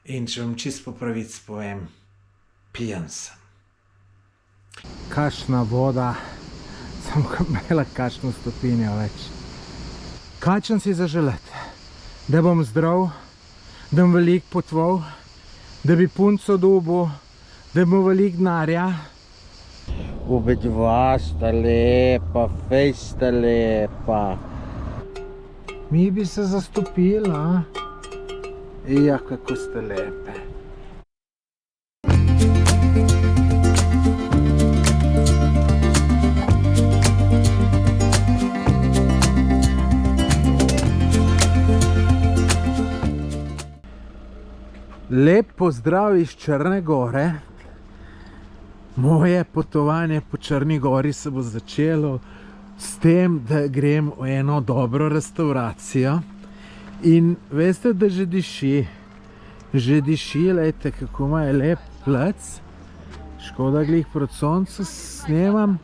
In če vam čisto po pravici povem, pijan sem. Kakšna voda, samo ko imela kakšno stopinjo več. Kakšen si zaželeti? Da bom zdrav, da bom veliko potoval, da bi punco dobil, da bom veliko denarja. Obedva sta lepa, fej sta lepa. Mi bi se zastopili, a? Ja, kako ste lepe. Lep pozdrav iz Črne Gore. Moje potovanje po Črni Gori se bo začelo s tem, da grem v eno dobro restauracijo. In veste, da že diši. Že diši, lejte, kako ima je lep plec. Škoda, glih proti soncu snemam.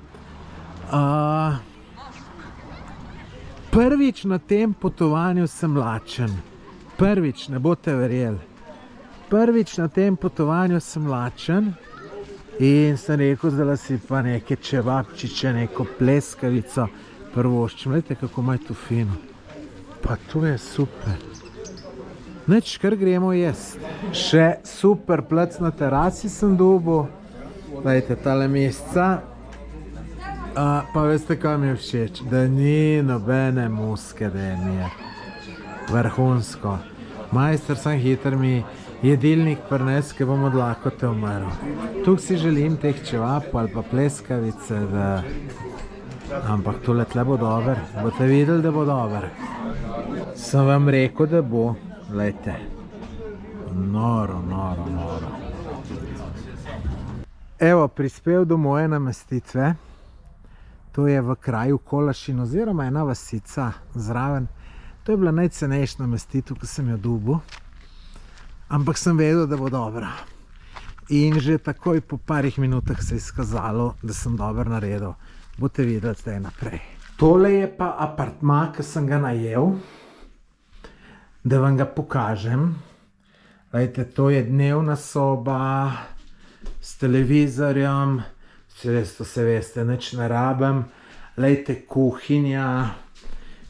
Prvič na tem potovanju sem lačen. Prvič, ne boste verjeli. Prvič na tem potovanju sem lačen. In sem rekel, zdaj si pa neke čevapčiče, neko pleskavico prvoščim. Lejte, kako ima je to fino. Pa to je super. Nič, kar gremo jesti. Še super plec na terasi sem dobil. Lejte, tale mesca. Pa veste, kaj mi je všeč? Da ni nobene muske, da je mir. Vrhunsko. Majster sem hiter mi jedilnik prines, ki bom od lakote umrl. Tukaj si želim teh čevapov ali pa pleskavice, da... Ampak tole tle bo dober. Boste videli, da bo dober. Sem vam rekel, da bo. Lejte. Noro, noro, noro. Evo, prispel do moje namestitve. To je v kraju Kolašin oziroma ena vasica zraven. To je bila najcenejša namestitev, ki sem jo dobil. Ampak sem vedel, da bo dobra. In že takoj po parih minutah se je izkazalo, da sem dobro naredil. Boste videli zdaj naprej. Tole je pa apartma, ki sem ga najel. Da vam ga pokažem. Lejte, to je dnevna soba s televizorjem. To se veste, nič ne rabim. Lejte, kuhinja,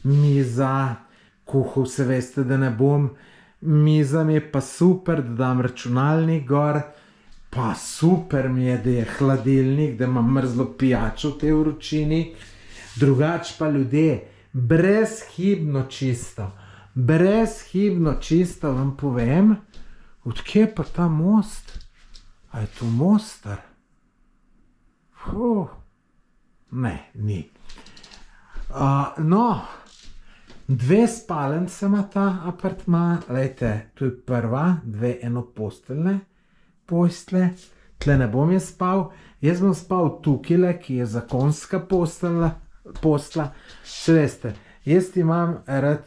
miza. Kuhal se veste, da ne bom. Miza mi je pa super, da dam računalnik gor. Pa super mi je, da je hladilnik, da imam mrzlo pijačo v tej vročini. Drugače pa ljudje, brezhibno čisto. Brezhibno čisto vam povem. Odkje pa ta most? A je to Mostar? Ne, ni. No, dve spalnice ima ta apartma. Lejte, tu je prva, dve enoposteljne postelje. Tle ne bom jaz spal. Jaz bom spal tukile, ki je zakonska postelja. Se veste, jaz imam rad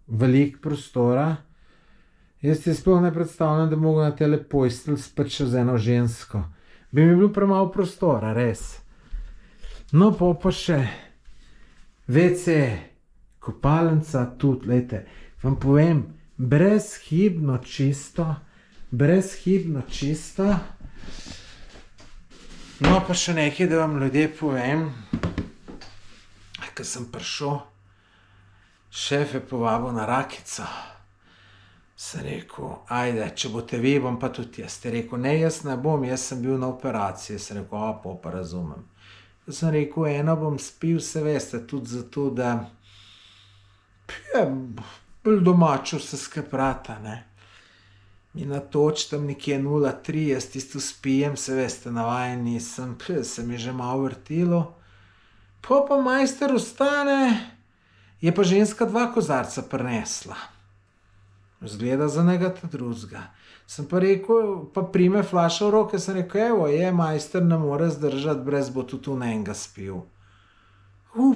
veliko prostora. Jaz si sploh ne predstavljam, da mogo na tele postelj spati še z eno žensko. Bi mi bilo premalo prostora, res. No, pa še WC, kopalnica, tudi, lejte, vam povem, brezhibno čisto. Brezhibno čisto. No, pa še nekaj, da vam ljudje povem. Ko sem prišel, šef je povabil na rakico. Sem rekel, ajde, če boste vi, bom pa tudi jaz. Ste rekel, ne, jaz ne bom, jaz sem bil na operaciji. Sem rekel, pa razumem. Sem rekel, eno bom spil, se veste, tudi zato, da je bolj domačo se skaprata, ne. In na toč tam nekje 0,3, jaz tisto spijem, se veste, navajen nisem, se mi že malo vrtilo. Pa majster ustane, je pa ženska 2 kozarca prinesla. Zgleda za njega ta drugega. Sem pa rekel, pa prime flaša v roke, sem rekel, evo, je, majster ne more zdržati, brez bo tudi enega spil.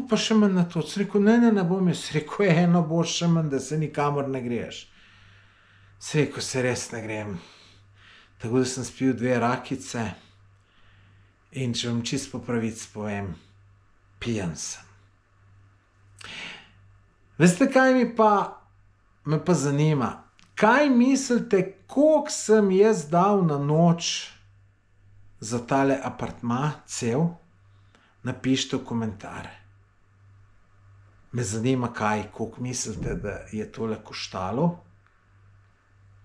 Pa še manj na to. Sem rekel, ne bom jaz. Rekel, eno boš še manj, da se nikamor ne greš. Sem rekel, se res ne grem. Tako da sem spil 2 rakice in če vam čisto po pravici povem, pijan sem. Veste, kaj me pa zanima? Kaj mislite, koliko sem jaz dal na noč za tale apartma cel? Napišite v komentare. Me zanima kaj, koliko mislite, da je tole koštalo.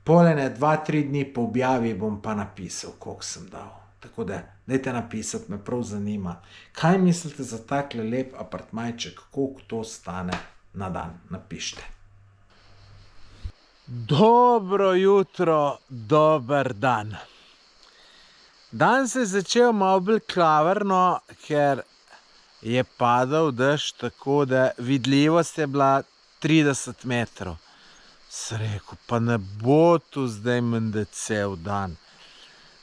Polene 2-3 dni po objavi bom pa napisal, koliko sem dal. Tako da, dajte napisati, me prav zanima. Kaj mislite za takle lep apartmajček, koliko to stane na dan? Napišite. Dobro jutro, dober dan. Dan se je začel malo bolj klavrno, ker je padal dež, tako da vidljivost je bila 30 metrov. Sem rekel, pa ne bo tu zdaj menda cel dan.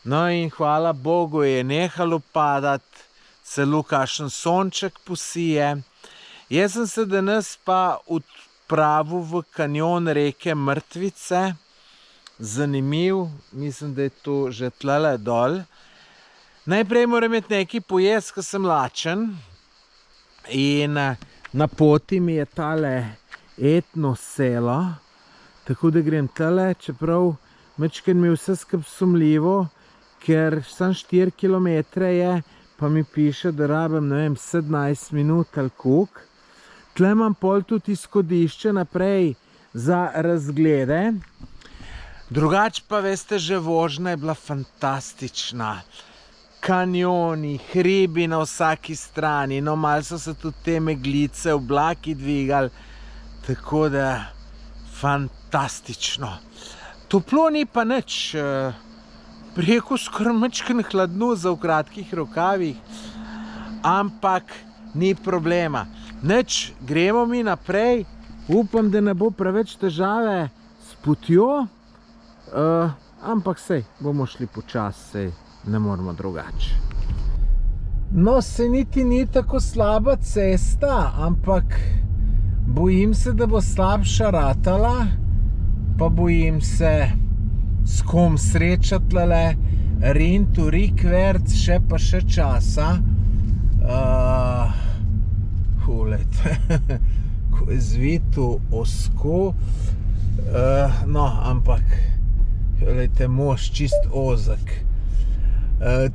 No in hvala Bogu je nehalo padati, celo kakšen sonček posije. Jaz sem se danes pa odpravil v kanjon reke Mrtvice. Zanimiv, mislim, da je to že tlele dol. Najprej moram imeti nekaj pojesti, ko sem lačen. In na poti mi je tale etno selo. Tako da grem tale, čeprav mečken mi je vse skup sumljivo, ker sam 4 kilometre je, pa mi piše, da rabim, ne vem, 17 minut ali koliko. Tle imam pol tudi izhodišče naprej za razglede. Drugače pa, veste, že vožnja je bila fantastična. Kanjoni, hribi na vsaki strani, no malo so se tudi te meglice, oblaki dvigali, tako da fantastično. Toplo ni pa nič, preko skoraj mečken hladno za v kratkih rokavih, ampak ni problema. Nič, gremo mi naprej, upam, da ne bo preveč težave s potjo, ampak sej, bomo šli počasi, sej ne moramo drugače. No, se niti ni tako slaba cesta, ampak bojim se, da bo slabša ratala, pa bojim se, s kom srečati tlele, Rintu, Rikverc, še pa še časa. Hulejte, ko je zvitu osko, no, ampak, hulejte, most čist ozek.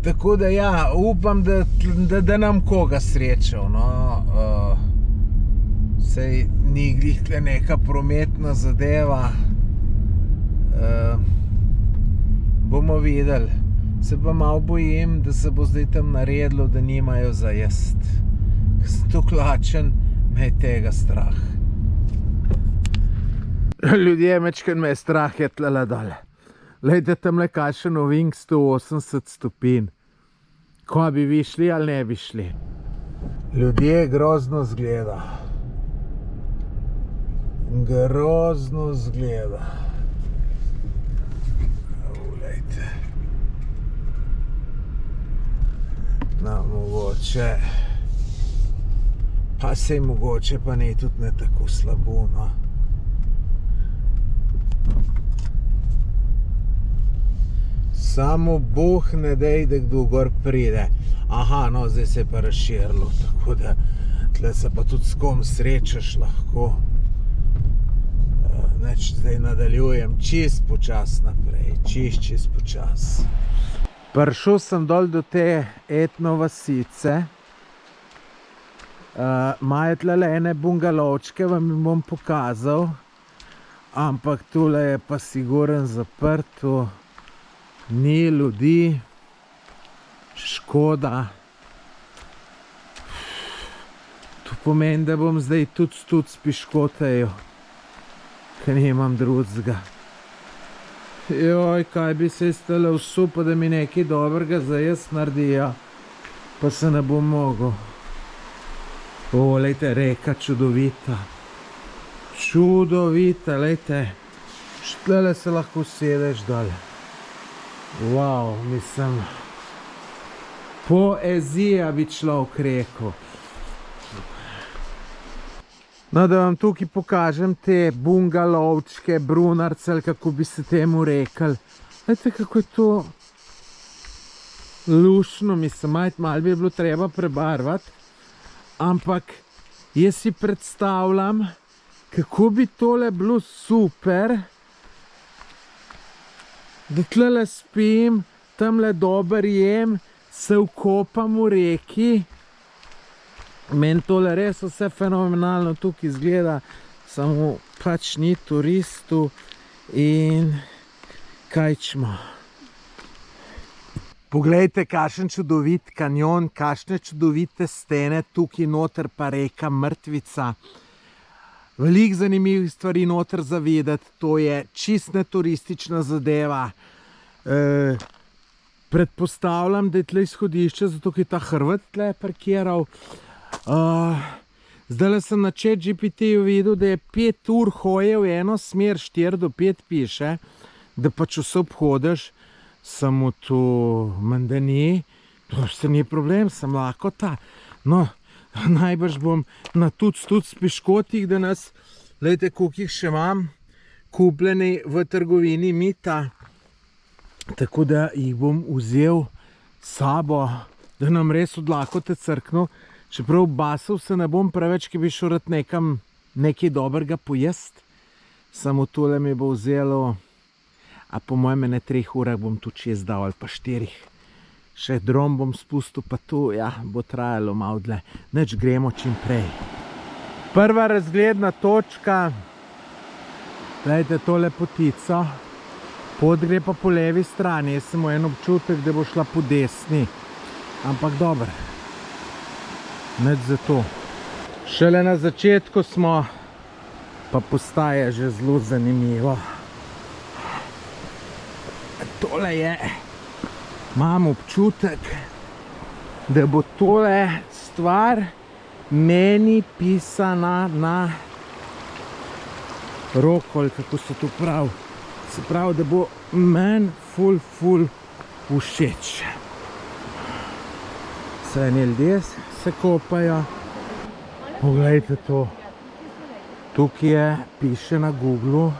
Tako da ja, upam, da nam koga srečal, no. Sej ni glih tle neka prometna zadeva. Bomo videli. Se pa malo bojim, da se bo zdaj tam naredilo, da nimajo za jest. Ko sem tukaj lačen, me je tega strah. Ljudje, mečken me je strah je tlele dole. Glejte, tamle kakšen ovink 180 stopinj. Ko bi vi šli ali ne bi šli? Ljudje, grozno zgleda. Grozno zgleda. Glejte. No, mogoče. Pa sej mogoče, pa ne tudi ne tako slabo, no. Samo Bog ne dej, da kdo gor pride. Aha, no, zdaj se je pa razširilo, tako da tle se pa tudi s kom srečaš lahko. Neč, zdaj nadaljujem čist počas naprej, čist počas. Prišel sem dol do te etno vasice. Imajo tlele ene bungalovčke, vam jim bom pokazal. Ampak tule je pa siguren zaprto. Ni ljudi, škoda. To pomeni, da bom zdaj tudi s piškotejo, ker nimam drugega. Joj, kaj bi se stalo vsupo, da mi nekaj dobrega za jaz naredijo, pa se ne bom mogel. O, lejte, reka čudovita. Čudovita, lejte. Štlele se lahko sedeš dole. Wow, mislim, poezija bi človek rekel. No, da vam tukaj pokažem te bungalovčke, brunarce, ali kako bi se temu rekli. Glejte, kako je to lušno, mislim, malo bi bilo treba prebarvati. Ampak jaz si predstavljam, kako bi tole bilo super, da tlele spim, tamle dober jem, se vkopam v reki. Meni tole res vse fenomenalno tukaj izgleda, samo pač ni turistov in kaj čmo. Poglejte, kakšen čudovit kanjon, kakšne čudovite stene, tukaj noter pa reka Mrtvica. Veliko zanimivih stvari noter zavedati, to je čist neturistična zadeva. Predpostavljam, da je tle izhodišče, zato je ta Hrvat tle parkiral. Zdajle sem na ChatGPT-ju videl, da je 5 ur hoje v eno smer, 4 do 5 piše, da pač vse obhodiš, samo to menda ni, to se ni problem, sem lakota. No, najbrž bom na tuc piškotih danes, glejte, koliko jih še imam, kupljeni v trgovini Mita, tako da jih bom vzel sabo, da nam res od lakote crknu. Čeprav basal se ne bom preveč, ki bi šel rad nekam nekaj dobrega pojest. Samo tole mi bo vzelo, a po mojem ne 3 urah bom tu 6 dal ali pa 4. Še dron bom spustil, pa tu, ja, bo trajalo malo dlje. Nič, gremo čim prej. Prva razgledna točka, gledajte to lepotico. Pot gre pa po levi strani, jaz sem imel en občutek, da bo šla po desni. Ampak dobro. Nič za to. Šele na začetku smo, pa postaje že zelo zanimivo. Tole je, imam občutek, da bo tole stvar meni pisana na roko, ali kako se to pravi. Se pravi, da bo meni ful všeč. Vse eni ljudje se kopajo. Poglejte to. Tukaj je, piše na Googlu,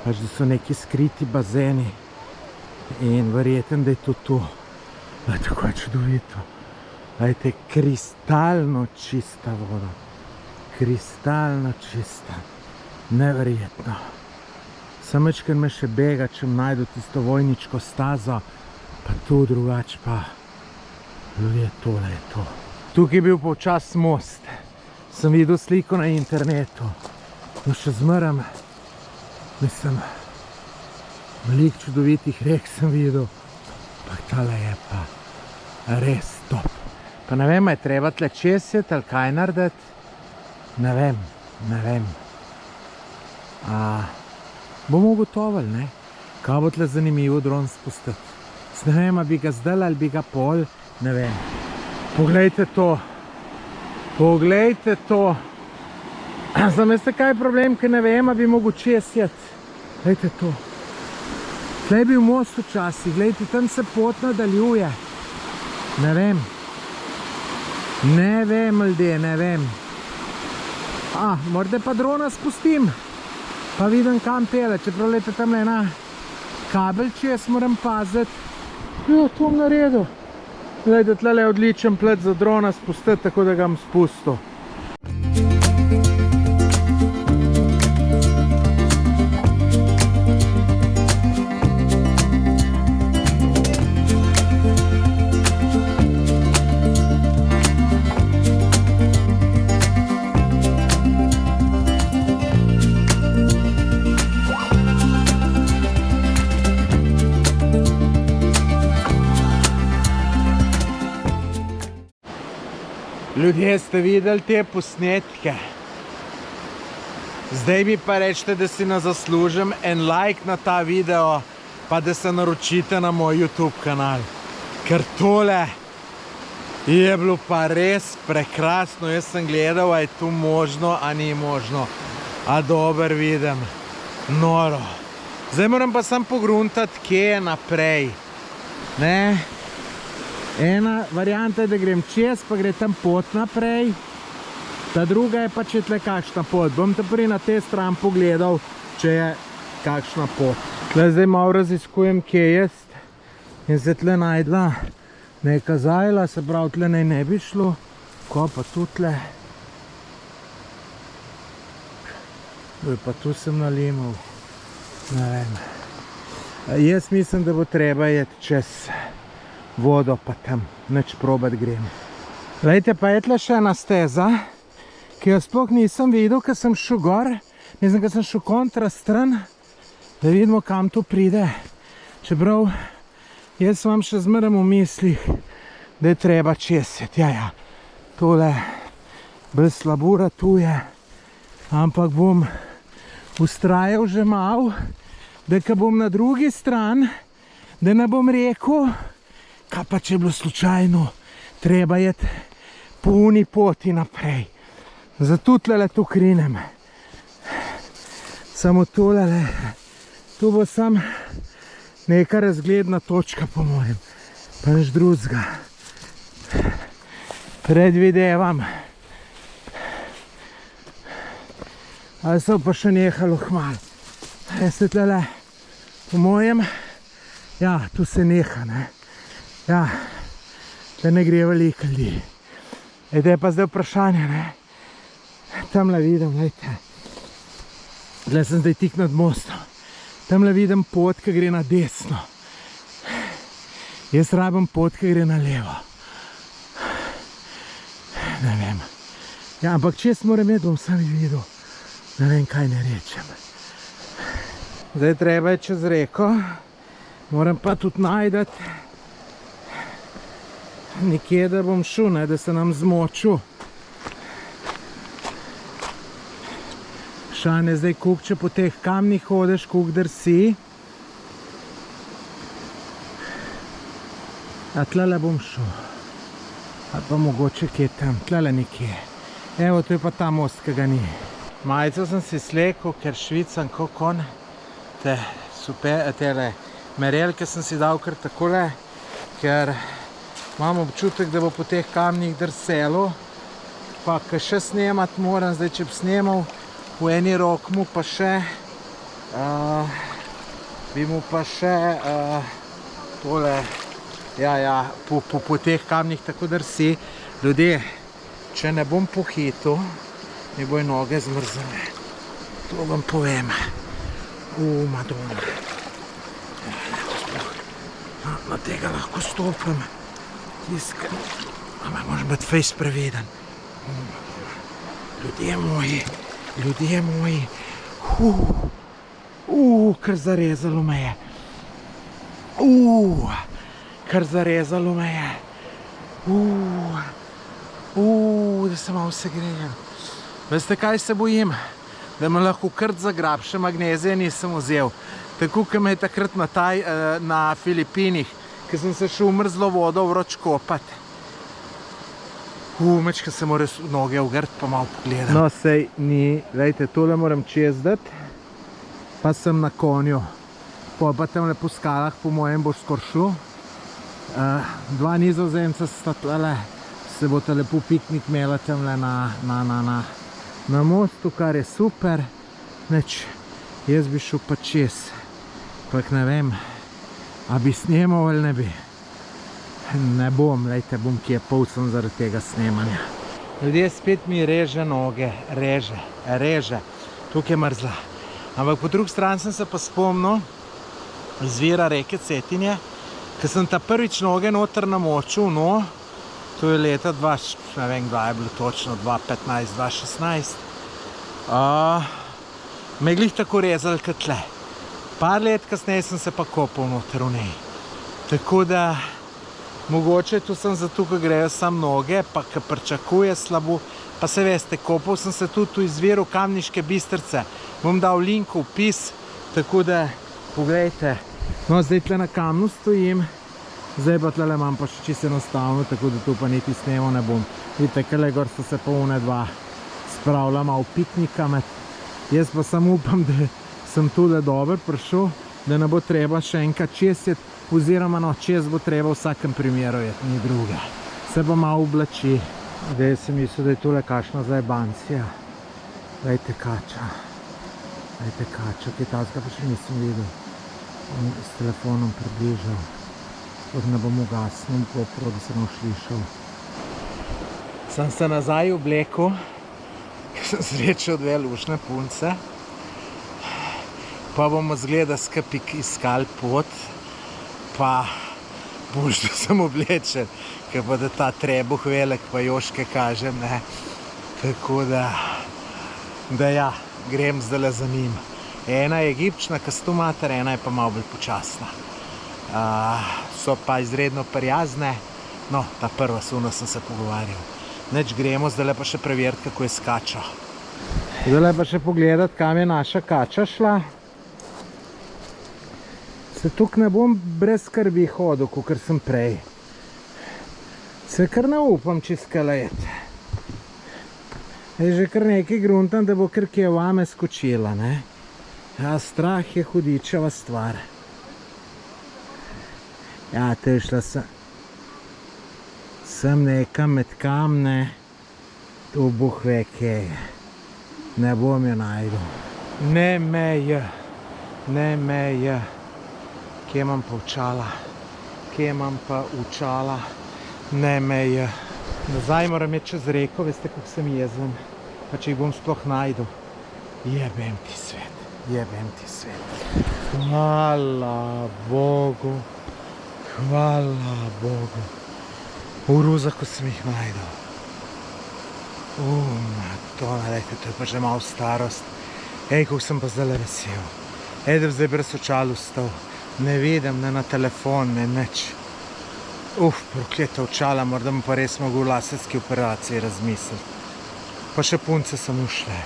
pač da so neki skriti bazeni. In verjetem, da je to to. Tako je čudovito. Glejte, kristalno čista voda. Kristalno čista. Neverjetno. Samečkar me še bega, če najdu tisto vojničko stazo, pa tu drugače pa. Ljudje, tole je to. Tukaj je bil počas most. Sem videl sliko na internetu. No še zmeraj, mislim, veliko čudovitih rek sem videl. Pa tale je pa res top. Pa ne vem, je treba tle česiti ali kaj narediti. Ne vem. Bomo ugotovili, ne? Kaj bo tle zanimivo dron spustiti. Ne vem, bi ga zdaj ali bi ga pol, ne vem. Poglejte to. Poglejte to. Zdaj, veste, kaj je problem, ker ne vem, bi mogel česiti. Glejte to. Tle je bil most včasih, glejte, tam se pot nadaljuje. Ne vem. Ne vem, ljudje, ne vem. Morda pa drona spustim. Pa vidim, kam pele, čeprav lete tam ena kabel, če jaz moram paziti. Jo, to bom naredil. Glejte, tle je odličen plet za drona spustiti, tako da ga bom spustil. Ljudje, ste videli te posnetke? Zdaj mi pa rečete, da si ne zaslužim en like na ta video, pa da se naročite na moj YouTube kanal. Ker tole je bilo pa res prekrasno. Jaz sem gledal, a je to možno, a ni možno. A dober vidim. Noro. Zdaj moram pa sam pogruntati, kje je naprej. Ne? Ena varianta je, da grem čez, pa gre tam pot naprej. Ta druga je pa, če je tle kakšna pot. Bom te prvi na te stran pogledal, če je kakšna pot. Tle zdaj malo raziskujem, kje je. In se tle najdla neka zajla, se pravi, tle ne bi šlo. Ko pa tu tle? Pa tu sem nalimal. Ne vem. Jaz mislim, da bo treba iti čez vodo pa tam nič probat grem. Glejte, pa je tle še ena steza, ki jo sploh nisem videl, ker sem šel gor. Mislim, ker sem šel kontra stran, da vidimo, kam to pride. Čeprav jaz vam še zmeraj v mislih, da je treba česiti. Ja, tole brez slabura tu je, ampak bom ustrajal že malo, da ko bom na drugi stran, da ne bom rekel, kaj pa če je bilo slučajno, treba je po uni poti naprej. Zato tlele tu krinem. Samo tolele, tu bo sam neka razgledna točka po mojem, pa nič drugega. Predvidevam. Ali so pa še nehalo hmal. Jeste tlele, po mojem, ja, tu se neha, ne. Ja, tle ne gre veliko ljudi. Ede pa zdaj vprašanje, ne. Tamle vidim, gledajte. Tle sem zdaj tik nad mostom. Tamle vidim pot, ki gre na desno. Jaz rabim pot, ki gre na levo. Ne vem. Ja, ampak čez moram jeti, bom sam videl. Ne vem, kaj ne rečem. Zdaj treba je čez reko. Moram pa tudi najdati nekje, da bom šel, ne, da se nam zmočil. Šane, zdaj kuk, če po teh kamnih hodeš, kuk drsi. A tlele bom šel. Ali pa mogoče kje tam, tlele nekje. Evo, to je pa ta most, ki ga ni. Majico sem si slekel, ker švicam kot kon. Tele merelke sem si dal kar takole, ker imam občutek, da bo po teh kamnih drselo. Pa ko še snemat moram, zdaj če bi snemal v eni rok mu pa še bi mu pa še tole, ja, po teh kamnih tako drsi. Ljudje, če ne bom pohitil, mi bojo noge zmrzele. To vam povem. Madonna. Na tega lahko stopim. Tiskam. Ampak moram biti fejs preveden. Ljudje moji. Kar zarezalo me je. Kar zarezalo me je. Da se malo segrejem. Veste, kaj se bojim? Da me lahko krt zagrab, še magnezije nisem vzel. Tako, ko me je takrat na Filipinih, ko sem se šel v mrzlo vodo vroč kopat. Mečka se mora noge ugrt, pa malo pogledam. No, sej ni, lejte, tole moram čez dati, pa sem na konju. Pa tamle po skalah, po mojem, boš skor šel. Dva Nizozemca sta tole, se bo ta lepo piknik imela tamle na mostu, kar je super. Neč, jaz bi šel pa čez. Pak ne vem, a bi snemal ali ne bi. Ne bom, lejte, bom kje polcem zaradi tega snemanja. Ljudje, spet mi reže noge, reže. Tukaj je mrzla. Ampak po drugi strani sem se pa spomnil zvira reke Cetinje, ker sem ta prvič noge noter namočil, no, to je leta ne vem, kdaj je bilo točno, 2015, 2016. Me je glih tako rezali kot tle. Par let kasneje sem se pa kopal noter v njej. Tako da, mogoče tu sem zato, ko grejo sam noge, pa ko pričakuje slabo. Pa se veste, kopal sem se tudi v izviru Kamniške Bistrice. Bom dal link v opis, tako da pogledajte. No, zdaj tle na kamnu stojim. Zdaj pa tle imam pa še čisto enostavno, tako da tu pa niti snemal ne bom. Vidite, kele gor so se pa one dva spravila malo piknika med. Jaz pa samo upam, da sem tule dobro prišel, da ne bo treba še enkrat čez jet, oziroma no, čez bo treba v vsakem primeru jet, ni druga. Se pa malo oblači. Zdaj sem mislil, da je tule kakšna zajebancija. Dajte kača. Kaj tazga pa še nisem videl. On s telefonom približal. Spod ne bom ugasnil, popro, da se bom slišal. Sem se nazaj oblekel, ker sem srečal dve lušne punce. pa bomo zgleda skupaj iskali pot, pa boš, da sem oblečen, ker pa da ta trebuh velik, pa joške kažem, ne. Tako da ja, grem zdajle za njim. Ena je gibčna, kastumater, ena je pa malo bolj počasna. So pa izredno prijazne, no, ta prva suno sem se pogovarjal. Neč gremo, zdajle pa še preveriti, kako je s kačo. Zdajle pa še pogledati, kam je naša kača šla. Se tukaj ne bom brez skrbi hodil, kakor sem prej. Se kar ne upam čist kaleti. Je že kar nekaj gruntam, da bo kar kje vame skočila, ne. Ja, strah je hudičeva stvar. Ja, to je šla sem nekam med kamne, tu Bog ve kje je. Ne bom jo najdu. Ne me je. Kje imam pa očala? Kje imam pa očala? Ne me je. Nazaj moram iti čez reko, veste, kako sem jezen. Pa če jih bom sploh najdu. Jebem ti svet. Jebem ti svet. Hvala Bogu. Hvala Bogu. Uruza, ko sem jih najdel. Madonna, lejte, to je pa že malo starost. Ej, kako sem pa zdaj vesel. Ej, da zdaj brez očal ustal. Ne vidim, ne na telefon, ne nič. Prokleta očala, morda bom pa res mogel v laserski operaciji razmisliti. Pa še punce sem ušle.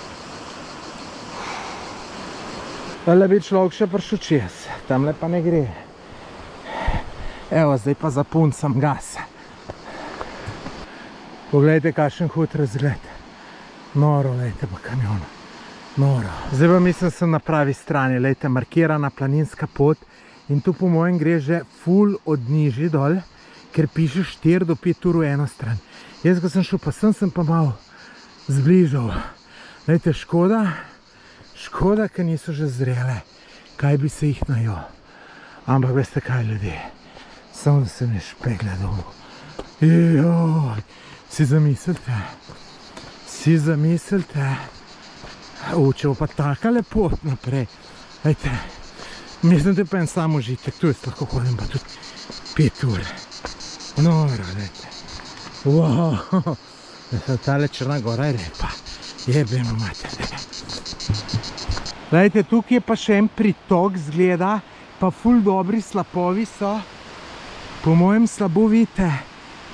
Tale bi človek še prišel čez, tamle pa ne gre. Evo, zdaj pa za puncem gas. Poglejte, kakšen hud razgled. Noro, lejte pa kanjon. Noro. Zdaj pa mislim, sem na pravi strani, lejte, markirana planinska pot. In tu po mojem gre že ful od nižji dol, ker piše 4 do 5 ur v eno stran. Jaz, ko sem šel pa sem pa malo zbližal. Lejte, škoda, ker niso že zrele. Kaj bi se jih najel. Ampak veste kaj, ljudje, samo da se mi špegle dolgo. Joj, si zamislite, če bo pa taka lepot naprej. Lejte, mislim, da je pa en sam užitek, tu jaz lahko hodim pa tudi 5 ur. Noro, lejte. Wow, tale Črna gora je lepa. Jebemo mater. Lejte, tukaj je pa še en pritok zgleda, pa ful dobri slapovi so. Po mojem slabo vidite,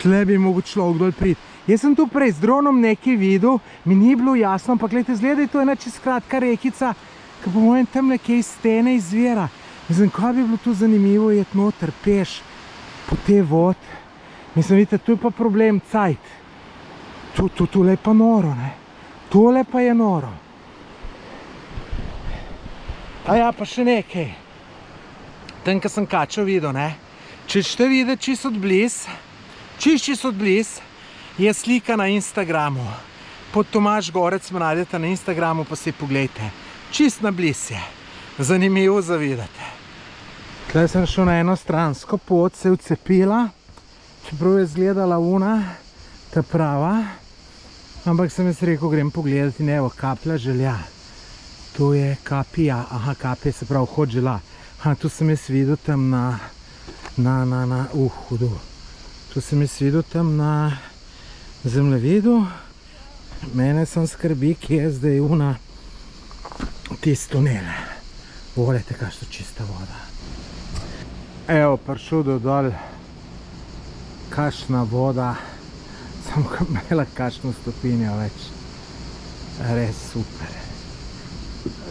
tle bi mogel človek dol priti. Jaz sem tu prej z dronom nekaj videl, mi ni bilo jasno, ampak gledajte, zgleda je to ena čez kratka rekica, ki po mojem tam nekaj iz stene izvira. Mislim, kaj bi bilo tu zanimivo jeti noter, peš, po te vod. Mislim, vidite, tu je pa problem cajt. Tule je pa noro, ne. Tole pa je noro. A ja, pa še nekaj. Tam, ko sem kačo videl, ne. Če ćete videti čist od bliz, je slika na Instagramu. Pod Tomaž Gorec me najdete na Instagramu, pa si pogledajte. Čist na bliz je. Zanimivo za videti. Tukaj sem šel na eno stransko pot, se je vcepila, čeprav je izgledala ta prava. Ampak sem jaz rekel, grem pogledati in evo, kaplja želja. Tu je kapija, aha, kapija se pravi hod žela. Aha, tu sem jaz videl tam hudo. Tu sem jaz videl tam na zemljevidu. Mene sem skrbi, kje je zdaj tisti tunel. Volite, kakšna čista voda. Evo, prišel do dol. Kakšna voda. Samo ko imela kakšno stopinjo več. Res super.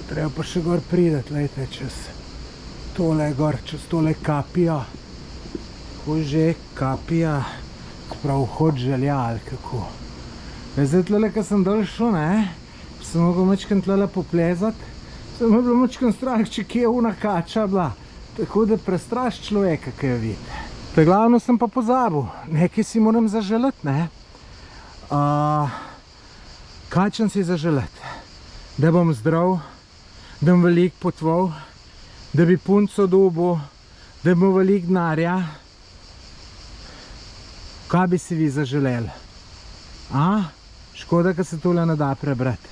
Treba pa še gor prideti, lejte, čez tole gor, čez tole kapijo. Kako že kapija, prav hod želja ali kako. Zdaj tlele, ko sem dol šel, ne, sem mogel mačkam tlele poplezati, sem bil mačkam strah, če kje je una kača bila. Tako da prestraš človeka, ki jo vidi. Ta glavno sem pa pozabil, nekaj si moram zaželiti, ne. Kaj čem si zaželiti? Da bom zdrav, da bom veliko potoval, da bi punco dobil, da bom veliko denarja. Kaj bi si vi zaželeli? Škoda, ker se tole ne da prebrati.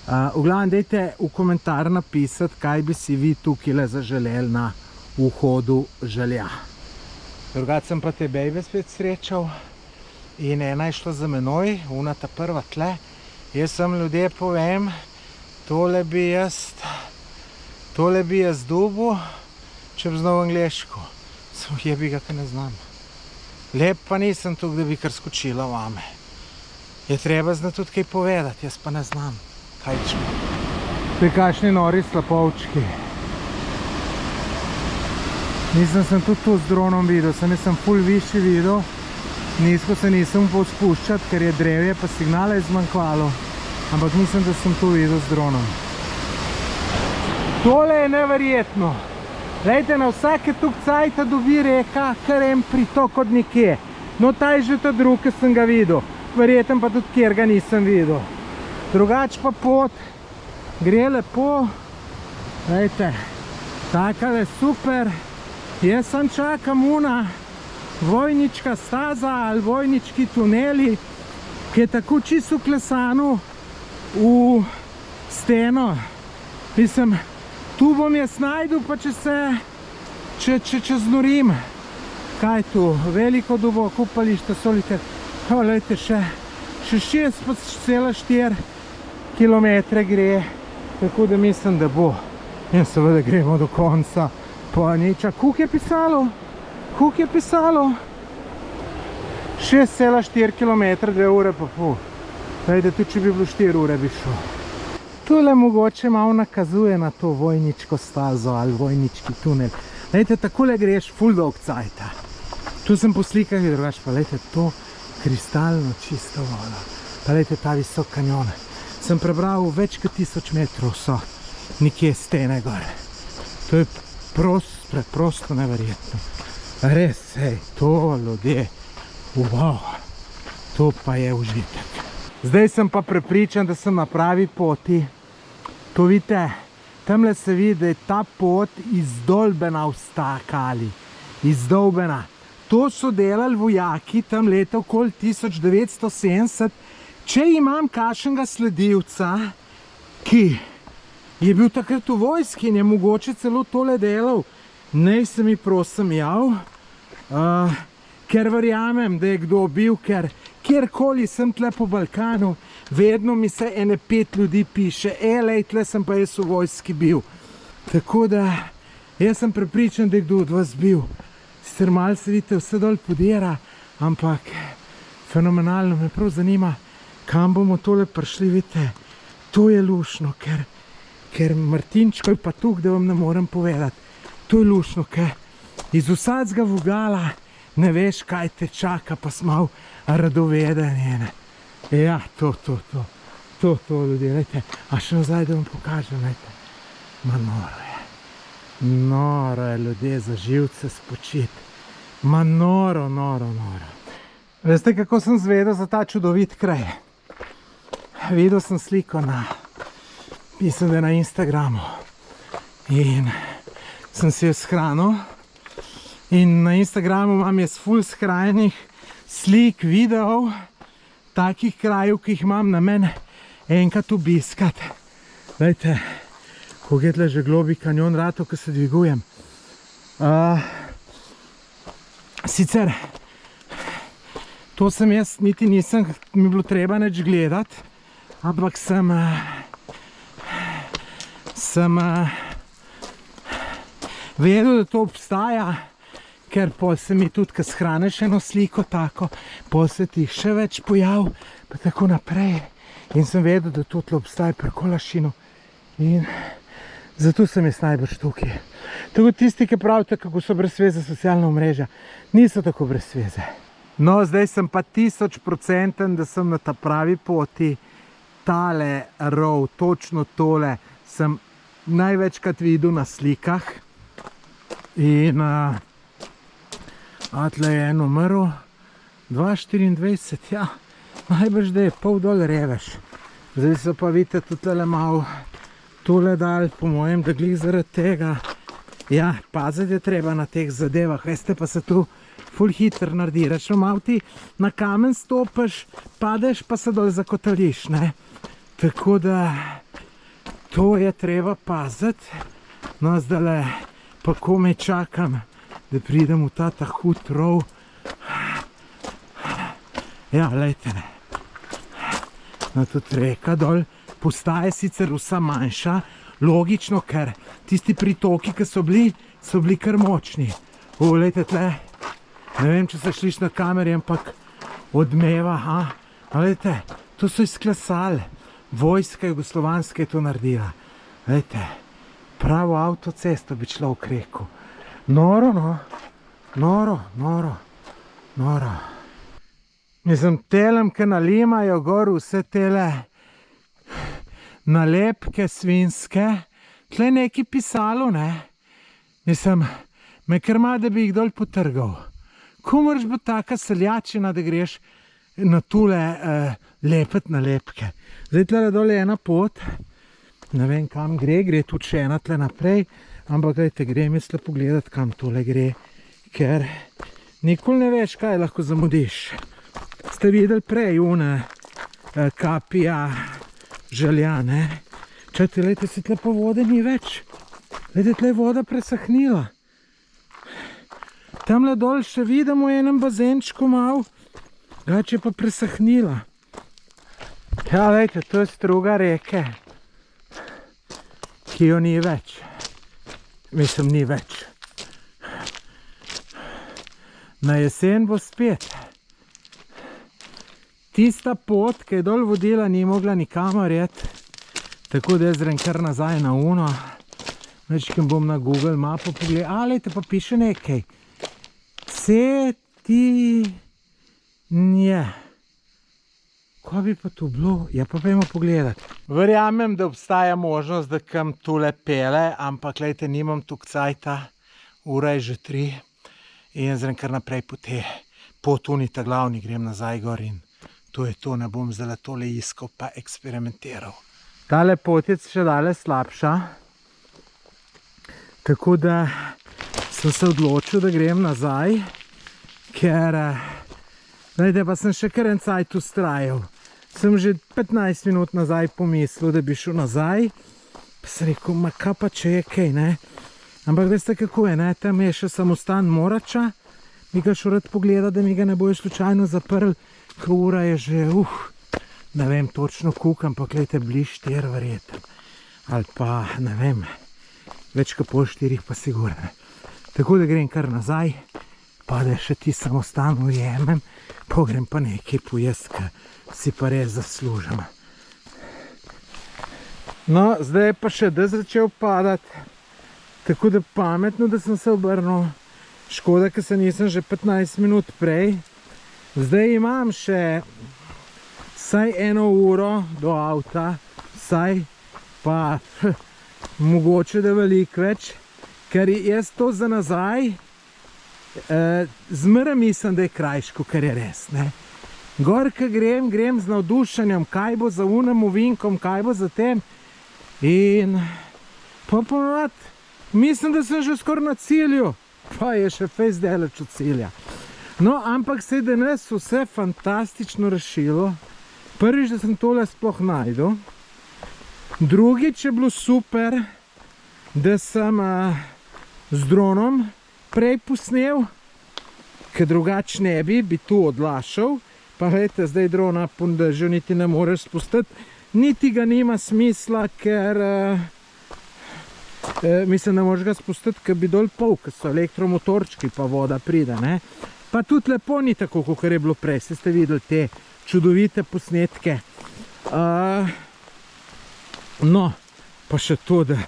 V glavnem, dajte v komentar napisati, kaj bi si vi tukaj zaželeli na vhodu želja. Drugače sem pa te bejbe spet srečal in ena je šla za menoj, una ta prva tle. Jaz sem, ljudje, povem, tole bi jaz dobil, če bi znal angleško. Samo jebi ga, kaj ne znam. Lep pa nisem tukaj, da bi kar skočila vame. Je treba znati tudi kaj povedati, jaz pa ne znam. Kaj čemo? To je kakšni nori slapovčki. Nisem sem tudi to z dronom videl, sem ful višji videl. Nizko se nisem upal spuščati, ker je drevje pa signala izmanjkvalo. Ampak mislim, da sem to videl z dronom. Tole je neverjetno. Glejte, na vsake tuk cajta dobi reka kar en pritok od nekje. No, ta je že ta drug, ki sem ga videl. Verjetno pa tudi kjer ga nisem videl. Drugač pa pot gre lepo. Glejte, takale super. Jaz sem čakam una vojnička staza ali vojnički tuneli, ki je tako čisto vklesano v steno. Mislim, tu bom jaz najdel, pa če znorim. Kaj tu? Veliko dubo kupalište solite. Glejte, še 6,4 km gre, tako da mislim, da bo. In seveda gremo do konca. Pa nič, koliko je pisalo? Koliko je pisalo? 6,4 km, 2 ure pa pol. Glejte, tudi če bi bilo 4 ure bi šel. Tule mogoče malo nakazuje na to vojničko stazo ali vojnički tunel. Glejte, takole greš ful dolg cajta. Tu sem po slikah videl, drugače pa glejte, to kristalno čisto voda. Pa glejte, ta visok kanjon. Sem prebral več kot 1000 metrov so nekje stene gore. To je preprosto neverjetno. Res, hej, to ljudje, wow, to pa je užitek. Zdaj sem pa prepričan, da sem na pravi poti. To vidite, tamle se vidi, da je ta pot izdolbena v stakali. Izdolbena. To so delali vojaki tam leta okoli 1970. Če imam kakšnega sledilca, ki je bil takrat v vojski in je mogoče celo tole delal, naj se mi prosim jav, ker verjamem, da je kdo bil, ker kjerkoli sem tle po Balkanu, vedno mi se ene 5 ljudi piše, lej, tle sem pa jaz v vojski bil. Tako da, jaz sem prepričan, da je kdo od vas bil. Sicer malo se vidite, vse dol podira, ampak fenomenalno me prav zanima, kam bomo tole prišli, vidite. To je lušno, ker Martinčko je pa tukaj, da vam ne morem povedati. To je lušno, ker iz vsakega vogala ne veš, kaj te čaka, pa si malo radoveden. Ja, to, ljudje, lejte. A še nazaj, da vam pokažem, lejte. Ma noro je. Noro je, ljudje, za živce spočiti. Ma noro. Veste, kako sem zvedel za ta čudovit kraj? Videl sem sliko mislim, da je na Instagramu. In sem si jo shranil. In na Instagramu imam jaz ful skrajnih slik, videov, takih krajev, ki jih imam namen enkrat obiskati. Glejte, koliko je tle že globi kanjon ratov, ko se dvigujem. Sicer, to sem jaz, niti nisem, mi bilo treba nič gledati, ampak sem vedel, da to obstaja, ker pol se mi tudi, ko shraniš eno sliko tako, pol se ti še več pojav, pa tako naprej. In sem vedel, da to tle obstaja pri Kolašinu. In zato sem jaz najbrž tukaj. Tako tisti, ki pravite, kako so brez veze socialna omrežja, niso tako brez veze. No, zdaj sem pa 1000%, da sem na ta pravi poti. Tale rov, točno tole, sem največkrat videl na slikah. In tle je en umrl, 2,24, ja, najbrž da je pol dol revež. Zdaj so pa vidite tudi malo tole dal, po mojem, da glih zaradi tega. Ja, paziti je treba na teh zadevah, veste, pa se tu ful hitro naredi. Rečemo, malo ti na kamen stopiš, padeš, pa se dol zakotališ, ne. Tako da to je treba paziti. No, zdajle pa komaj čakam, da pridem v ta hud rov. Ja, lejte. No, tudi reka dol. Postaja sicer vsa manjša, logično, ker tisti pritoki, ki so bili kar močni. Lejte tle, ne vem, če se sliši na kameri, ampak odmeva, lejte, to so izklesali. Vojska jugoslovanska je to naredila. Lejte, pravo avtocesto bi človek rekel. Noro, no. Noro. Mislim, telem, ki nalimajo gor vse tele nalepke svinjske. Tle nekaj pisalo, ne? Mislim, me kar ima, da bi jih dol potrgal. Ko moraš biti taka seljačina, da greš na tule lepet nalepke. Zdaj tle dol je ena pot, ne vem kam gre tudi še ena tle naprej, ampak gledajte, grem jaz tle pogledat, kam tole gre, ker nikoli ne veš, kaj lahko zamudiš. Ste videli prej une kapija želja, ne? Čajte, gledajte, se tle pa vode ni več. Gledajte, tle je voda presahnila. Tamle dol še vidimo v enem bazenčku malo, drugače je pa presahnila. Ja, gledajte, to je struga reke, ki jo ni več. Mislim, ni več. Na jesen bo spet. Tista pot, ki je dol vodila, ni mogla nikamor iti, tako da jaz grem kar nazaj na uno. Večkrat bom na Google mapo pogledal. Lejte, pa piše nekaj. Cetinje. Kaj bi pa to bilo? Ja, pa pojmo pogledati. Verjamem, da obstaja možnost, da kam tule pele, ampak lejte, nimam tukaj cajta, ura je že 3 in jaz grem kar naprej po te potunita glavni, grem nazaj gor in to je to, ne bom zdaj tole iskal pa eksperimentiral. Tale pot je še dale slabša, tako da sem se odločil, da grem nazaj, ker lejte, pa sem še kar en cajt ustrajal. Sem že 15 minut nazaj pomislil, da bi šel nazaj, pa sem rekel, ma kaj pa če je kaj, ne? Ampak veste kako je, ne? Tam je še samostan Morača, mi ga šel rad pogledati, da mi ga ne bojo slučajno zaprli, ko ura je že, ne vem točno koliko, ampak lejte, bliž 4 verjetno. Ali pa, ne vem, več kot pol 4 pa sigurno. Tako da grem kar nazaj, pa da še ti samostan ujemem, pa grem pa nekaj pojest, ker si pa res zaslužim. No, zdaj je pa še dež začel padati, tako da pametno, da sem se obrnil. Škoda, ker se nisem že 15 minut prej. Zdaj imam še vsaj 1 uro do avta, vsaj pa mogoče da veliko več, ker jaz to za nazaj zmeraj mislim, da je krajško, ker je res, ne. Gor, ko grem z navdušenjem, kaj bo za unem ovinkom, kaj bo za tem in pa ponovadi mislim, da sem že skoraj na cilju, pa je še fejst daleč od cilja. No, ampak se je danes vse fantastično rešilo. Prvič, da sem tole sploh najdel. Drugič je bilo super, da sem z dronom prej posnel, ker drugač ne bi tu odlašal. Pa gledajte, zdaj drona po dežju niti ne moreš spustiti. Niti ga nima smisla, ker mislim, da moraš ga spustiti, ker bi dol pol, ker so elektromotorčki, pa voda pride, ne. Pa tudi lepo ni tako, kot je bilo prej. Se ste videli te čudovite posnetke. No, pa še to, da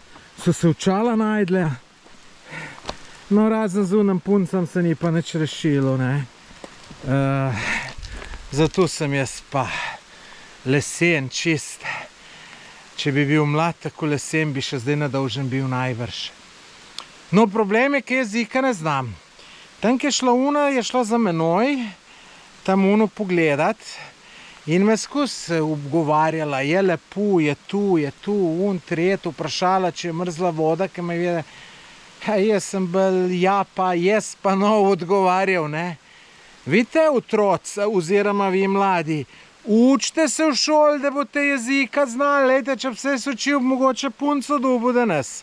so se očala najdle. No, razen z unem puncem se ni pa nič rešilo, ne. Zato sem jaz pa lesen čist. Če bi bil mlad tako lesen, bi še zdaj nedolžen bil najvrš. No, problem je, kaj jezika ne znam. Tam, ki je šla una, je šla za menoj, tam uno pogledat in me skozi obgovarjala, je lepo, je tu, tret, vprašala, če je mrzla voda, ki me je, jaz sem bil, ja pa, jaz pa nov odgovarjal, ne. Vidite, otroci, oziroma vi mladi, Učite se v šoli, da boste jezika znali. Lejte, če vse se učil, mogoče punco dobu danes.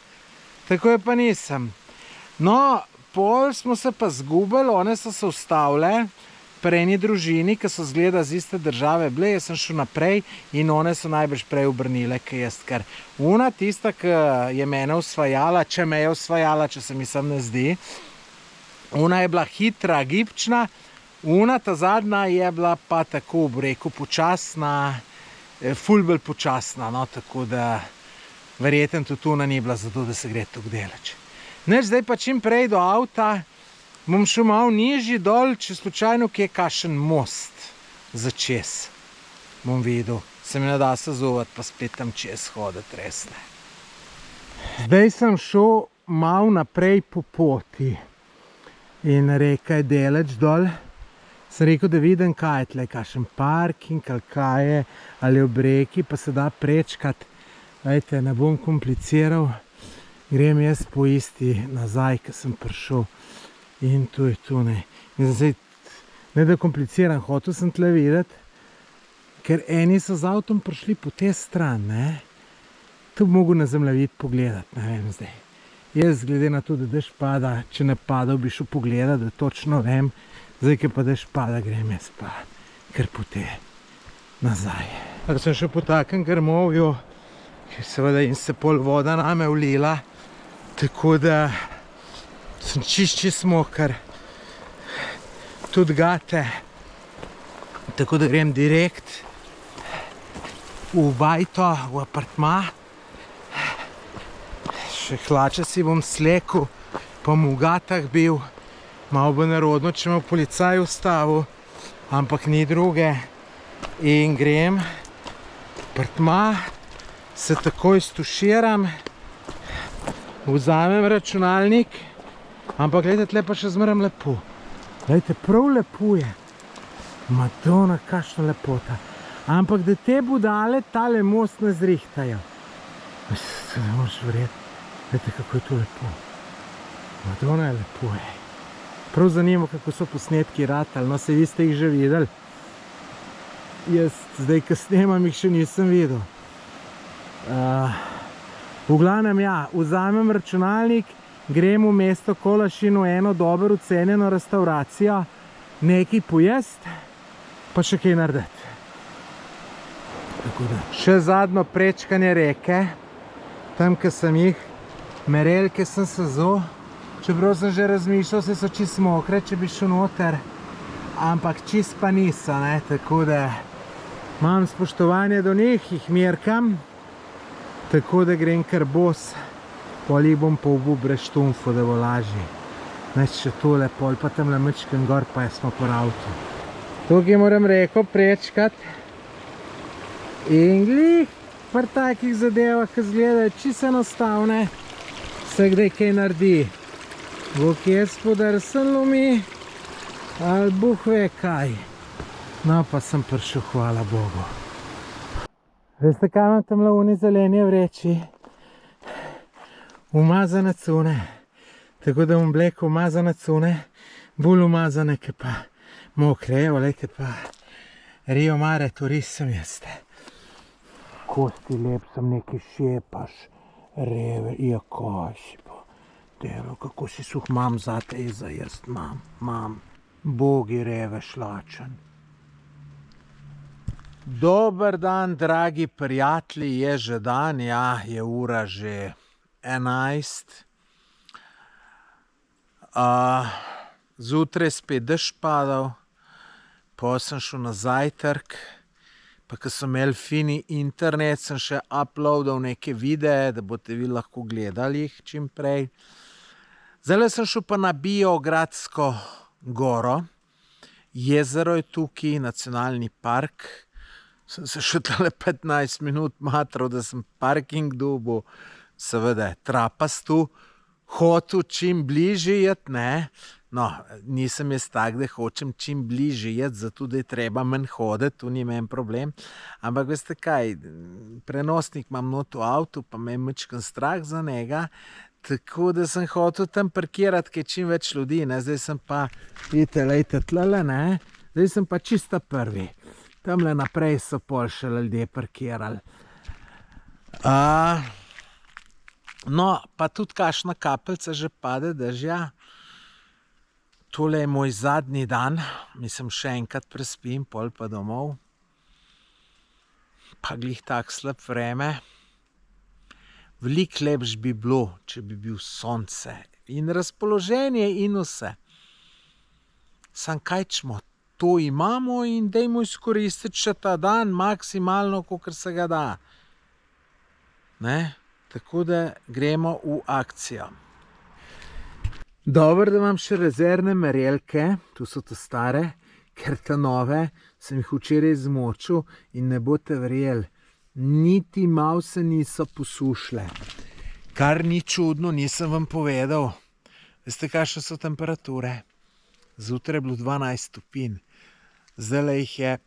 Tako je pa nisem. No, pol smo se pa zgubili, one so se ustavile pri eni družini, ki so zgleda z iste države bile, jaz sem šel naprej in one so najbrž prej obrnile, kaj jaz, ker una tista, ki je mene usvajala, če me je usvajala, če se mi sam ne zdi, una je bila hitra, gibčna, una ta zadnja je bila pa tako, bi rekel, počasna, ful bolj počasna, no, tako da verjetno tudi ona ni bila zato, da se gre tako daleč. Neč, zdaj pa čim prej do avta, bom šel malo nižji dol, če slučajno kje kakšen most za čez. Bom videl, se mi ne da se zovati, pa spet tam čez hoditi, res ne. Zdaj sem šel malo naprej po poti in reka je daleč dol. Sem rekel, da vidim, kaj je tle, kakšen parking, ali kaj je, ali ob reki, pa se da prečkati. Vejte, ne bom kompliciral, grem jaz po isti nazaj, ki sem prišel. In tu je tu, ne. In zdaj, ne da kompliciram, hotel sem tle videti, ker eni so z avtom prišli po te stran, ne. Tu bi mogel na zemljevid pogledati, ne vem zdaj. Jaz, glede na to, da dež pada, če ne pada, bi šel pogledati, da točno vem. Zdaj, ki pa dež pada, grem jaz pa kar po te nazaj. Ker sem še po takem grmovju, ki seveda in se pol voda name vlila, tako da sem čist moker, tudi gate, tako da grem direkt v bajto, v apartma. Še hlače si bom slekel, pa v gatah bil, malo bo nerodno, če me policaj ustavil, ampak ni druge. In grem v apartma, se takoj stuširam, vzamem računalnik, ampak gledajte, tle pa še zmeraj lepo. Gledajte, prav lepo je. Madonna, kakšna lepota. Ampak da te budale tale most ne zrihtajo. Se ne moreš verjeti. Gledajte, kako je to lepo. Madonna je lepo, je. Prav zanimivo, kako so posnetki ratali. No, se vi ste jih že videli. Jaz zdaj, ko snemam, jih še nisem videl. V glavnem, ja, vzamem računalnik, grem v mesto Kolašin v eno dobro ocenjeno restauracijo, nekaj pojest, pa še kaj narediti. Tako da, še zadnjo prečkanje reke, tam, ko sem jih, merelke sem se zo, čeprav sem že razmišljal, se so čist mokre, če bi šel noter, ampak čist pa niso, ne, tako da imam spoštovanje do njih, jih merkam, tako da grem kar bos, pol jih bom povbil brez štumfo, da bo lažje. Neč še tole, pol pa tam mečkam gor, pa smo po avtu. Tukaj moram reko prečkati in glih pri takih zadevah, ki izgledajo čisto enostavne, se kdaj kaj naredi. Bo kje spodrsen lumi, ali Bog ve kaj. No, pa sem prišel, hvala Bogu. Veste, kaj imam tam oni zeleni vreči? Umazane cune. Tako da bom vlekel umazane cune, bolj umazane, ki pa mokre. Evo, lejte pa, Rio Mare turist sem jaz. Kosti lep sem, nekaj šepaš, reve, kaj si pa. Delo, kako si suh, mam zate, za jaz mam. Bogi reve šlačen. Dober dan, dragi prijatelji, je že dan, ja, je ura že 11. Zjutraj spet dež padal, potem sem šel na zajtrk, pa ko sem imel fini internet, sem še uploadal neke videe, da boste vi lahko gledali jih čim prej. Zdaj sem šel pa na Biogradsko goro, jezero je tukaj, nacionalni park. Sem se še tale 15 minut matral, da sem parking dobil, seveda trapastu, hotel čim bližje jet, ne. No, nisem jaz tak, da hočem čim bližje jet, zato da je treba manj hoditi, tu ni men problem. Ampak veste kaj, prenosnik imam not v avtu, pa me je mečken strah za njega, tako da sem hotel tam parkirati, kaj čim več ljudi, ne. Zdaj sem pa, vidite, lejte tlele, ne, zdaj sem pa čista prvi. Tamle naprej so pol še ljudje parkirali. No, pa tudi kakšna kapljica že pade dežja. Tole je moj zadnji dan, mislim, še enkrat prespim, pol pa domov. Pa glih tak slab vreme. Veliko lepš bi bilo, če bi bil sonce in razpoloženje in vse. Sam kaj čmo, to imamo in dajmo izkoristiti še ta dan maksimalno, kolikor se ga da. Ne? Tako da gremo v akcijo. Dobro, da imam še rezervne merjelke, tu so to stare, ker te nove sem jih včeraj zmočil in ne boste verjeli, niti malo se niso posušile. Kar ni čudno, nisem vam povedal. Veste, kakšne so temperature? Zjutraj je bilo 12 stopinj, zdaj jih je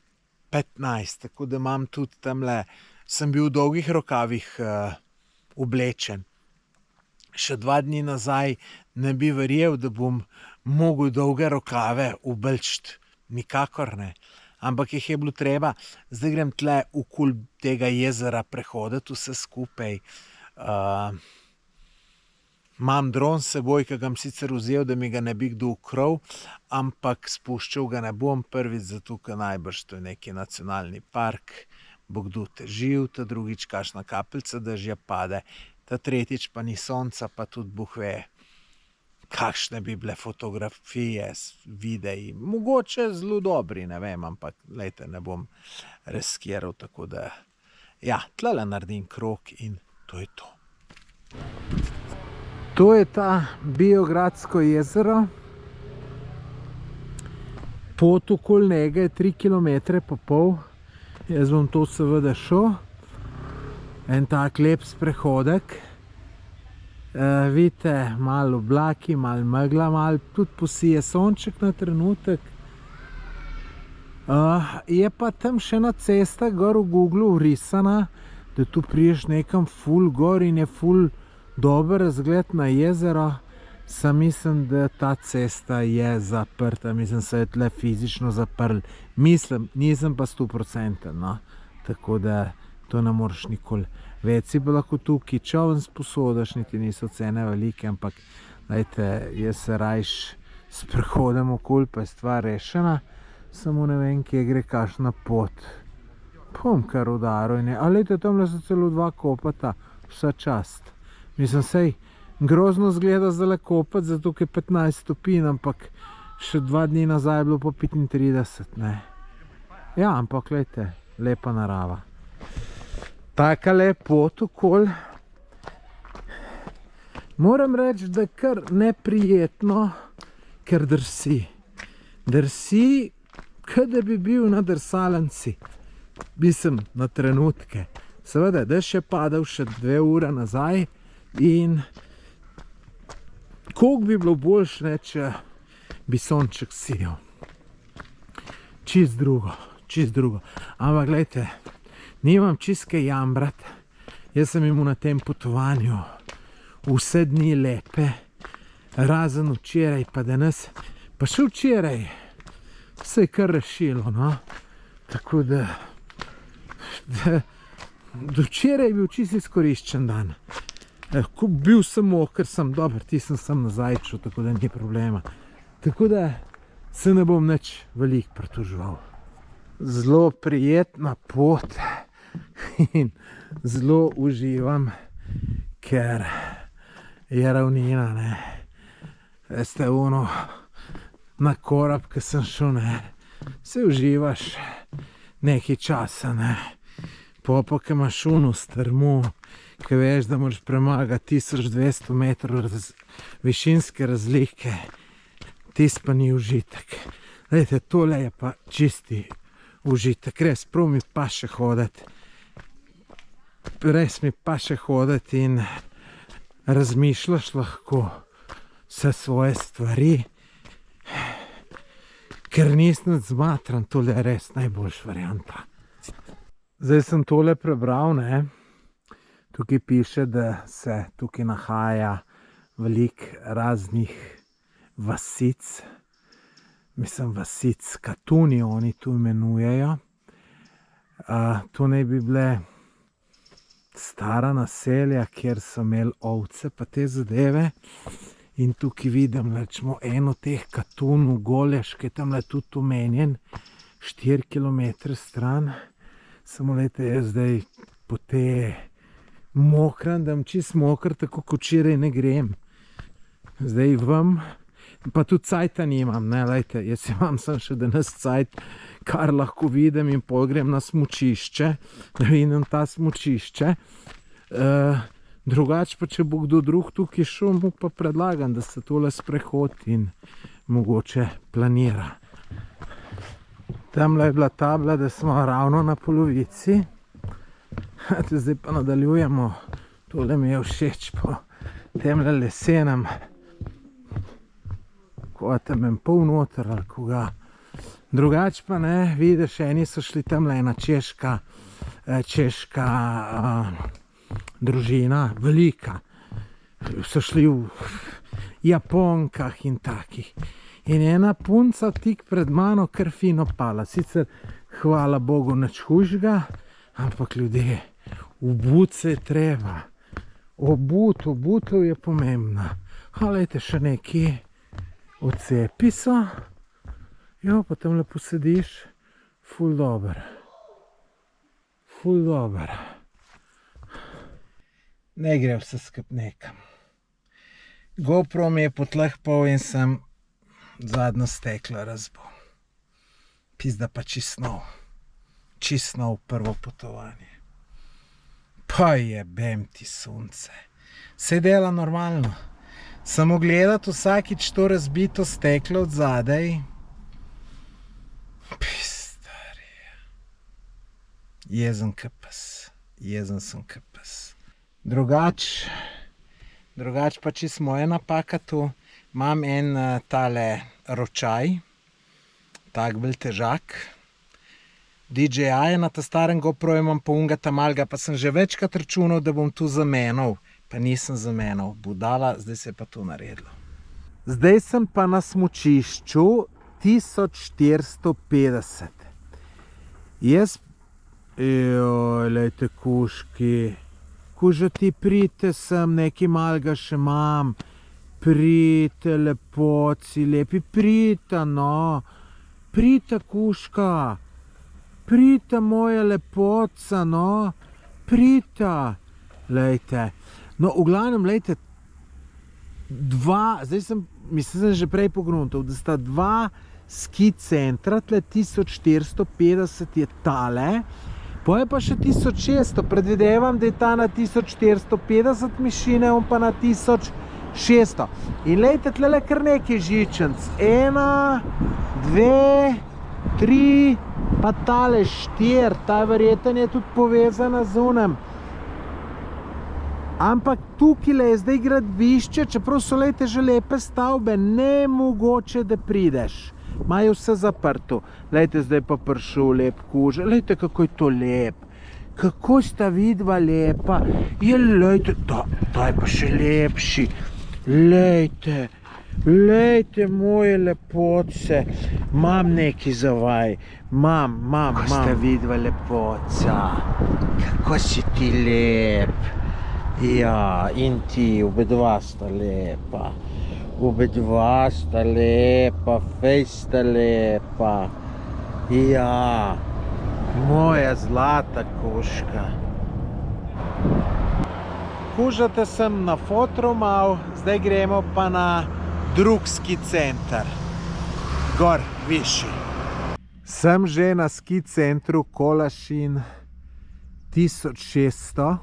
15, tako da imam tudi tamle, sem bil v dolgih rokavih oblečen. Še 2 dni nazaj ne bi verjel, da bom mogel dolge rokave obleči, nikakor ne. Ampak jih je bilo treba, zdaj grem tle okoli tega jezera prehoditi vse skupaj. Imam dron s seboj, ki ga bom sicer vzel, da mi ga ne bi kdo ukradel, ampak spuščal ga ne bom prvič, zato ker najbrž to je neki nacionalni park, bo kdo težil, ta drugič kakšna kapljica dežja pade, ta tretjič pa ni sonca, pa tudi Bog ve, kakšne bi bile fotografije, videi, mogoče zelo dobri, ne vem, ampak glejte, ne bom riskiral, tako da ja, tlele naredim krog in to je to. To je ta Biogradsko jezero. Pot okoli njega je 3,5 km. Jaz bom to seveda šel. En tak lep sprehodek. Vidite, malo oblaki, malo megla, malo tudi posije sonček na trenutek. Je pa tam še ena cesta gor v Googlu vrisana, da tu priješ nekam ful gor in je ful dober razgled na jezero. Sam mislim, da ta cesta je zaprta, mislim, se je tle fizično zaprl. Mislim, nisem pa 100%, no. Tako da to ne moreš nikoli. Več si pa lahko tukaj čovn sposodiš, niti niso cene velike, ampak dajte, jaz se rajš sprehodem okoli, pa je stvar rešena, samo ne vem, kje gre kakšna pot. Bom kar udaril in je, a lejte, tamle so celo 2 kopata, vsa čast. Mislim, sej grozno zgleda zdajle kopati, zato je 15 stopinj, ampak še 2 dni nazaj je bilo pa 35, ne. Ja, ampak lejte, lepa narava. Takale pot okoli. Moram reči, da je kar neprijetno, ker drsi. Drsi, kot da bi bil na drsalnici. Mislim, na trenutke. Seveda, dež je padal še 2 ure nazaj in koliko bi bilo boljše, ne, če bi sonček sijal. Čist drugo. Ampak gledajte, nimam čist kaj jambrat. Jaz sem imel na tem potovanju vse dni lepe, razen včeraj pa danes, pa še včeraj se je kar rešilo, no. Tako da do včeraj je bil čist izkoriščen dan. Ko bil sem moker, sem dober, tisem sem nazaj šel, tako da ni problema. Tako da se ne bom nič veliko pritoževal. Zelo prijetna pot in zelo uživam, ker je ravnina, ne. Veste, ono na korab, ki sem šel, ne, se uživaš nekaj časa, ne. Pa ki imaš ono strmo, ki veš, da moraš premagati 1200 metrov višinske razlike, tis pa ni užitek. Glejte, tole je pa čisti užitek, res prav mi pa še hoditi. Res mi pa še hoditi in razmišljaš lahko vse svoje stvari, ker nisem zmatran, tole je res najboljša varianta. Zdaj sem tole prebral, ne. Tukaj piše, da se tukaj nahaja veliko raznih vasic. Mislim, vasic, katuni oni tu imenujejo. To naj bi bile stara naselja, kjer so imeli ovce pa te zadeve. In tukaj vidim, recimo, eno teh katun v Goleš, ki je tamle tudi omenjen, 4 km stran. Samo lejte, jaz zdaj po te mokram, da čist mokr, tako kot včeraj ne grem. Zdaj vam, pa tudi cajta nimam, ne, lejte, jaz imam sem še danes cajt, kar lahko vidim in pol grem na smučišče, da vidim ta smučišče. Drugače pa, če bo kdo drug tukaj šel, mu pa predlagam, da se tole sprehod in mogoče planira. Tamle je bila tabla, da smo ravno na polovici. Zdaj pa nadaljujemo. Tole mi je všeč po temle lesenem. Ko tam en pol noter ali koga. Drugače pa ne, vidiš, eni so šli tamle ena češka družina, velika. So šli v Japonkah in takih. In ena punca tik pred mano kar fino pala. Sicer, hvala Bogu, nič hujšega, ampak ljudje, obut se je treba. Obutev je pomembna. Lejte, še nekje odcepi so. Jo, pa tam lepo sediš. Ful dober. Ful dober. Ne gre vse skup nekam. GoPro mi je po tleh pol in sem zadnjo steklo razbil. Pizda pa čist nov. Čist nov prvo potovanje. Pa jebem ti sunce. Se dela normalno. Samo gledati vsakič to razbito steklo od zadaj. Pistari. Jezen kapes. Jezen sem kapes. Drugač pa čist moja napaka tu. Imam en tale ročaj, tak bolj težak. DJI na ta starem GoPro imam pa unga tamalga, pa sem že večkrat računal, da bom tu zamenjal. Pa nisem zamenjal. Budala, zdaj se je pa to naredilo. Zdaj sem pa na smučišču 1450. Jaz, lejte kuški, kuža ti pridite sem, nekaj malega še imam. Pridite, lepoci, lepi, pridite, no. Pridite, kuška. Pridite, moja lepoca, no. Pridite. Lejte. No, v glavnem, lejte, zdaj mislim že prej pogruntal, da sta dva ski centra, tle 1450 je tale, pa je pa še 1600, predvidevam, da je ta na 1450 mišine, on pa na 1600. In lejte, tle kar nekaj žičenc. 1, 2, 3, pa tale 4, ta verjetno je tudi povezana z unem. Ampak tukaj je zdaj gradbišče, čeprav so lejte že lepe stavbe, nemogoče, da prideš. Imajo vse zaprto. Lejte, zdaj pa prišel lep kuža. Lejte, kako je to lep. Kako sta vidva lepa. Je, lejte, ta je pa še lepši. Lejte, lejte, moje lepoce. Imam nekaj za vaj. Imam. Kako sta vidva lepoca. Kako si ti lep. Ja, in ti, obedva sta lepa. Obedva sta lepa, fejs sta lepa. Ja, moja zlata koška. Kužate sem na fotru mal, zdaj gremo pa na drug ski center. Gor, višji. Sem že na ski centru Kolašin 1600.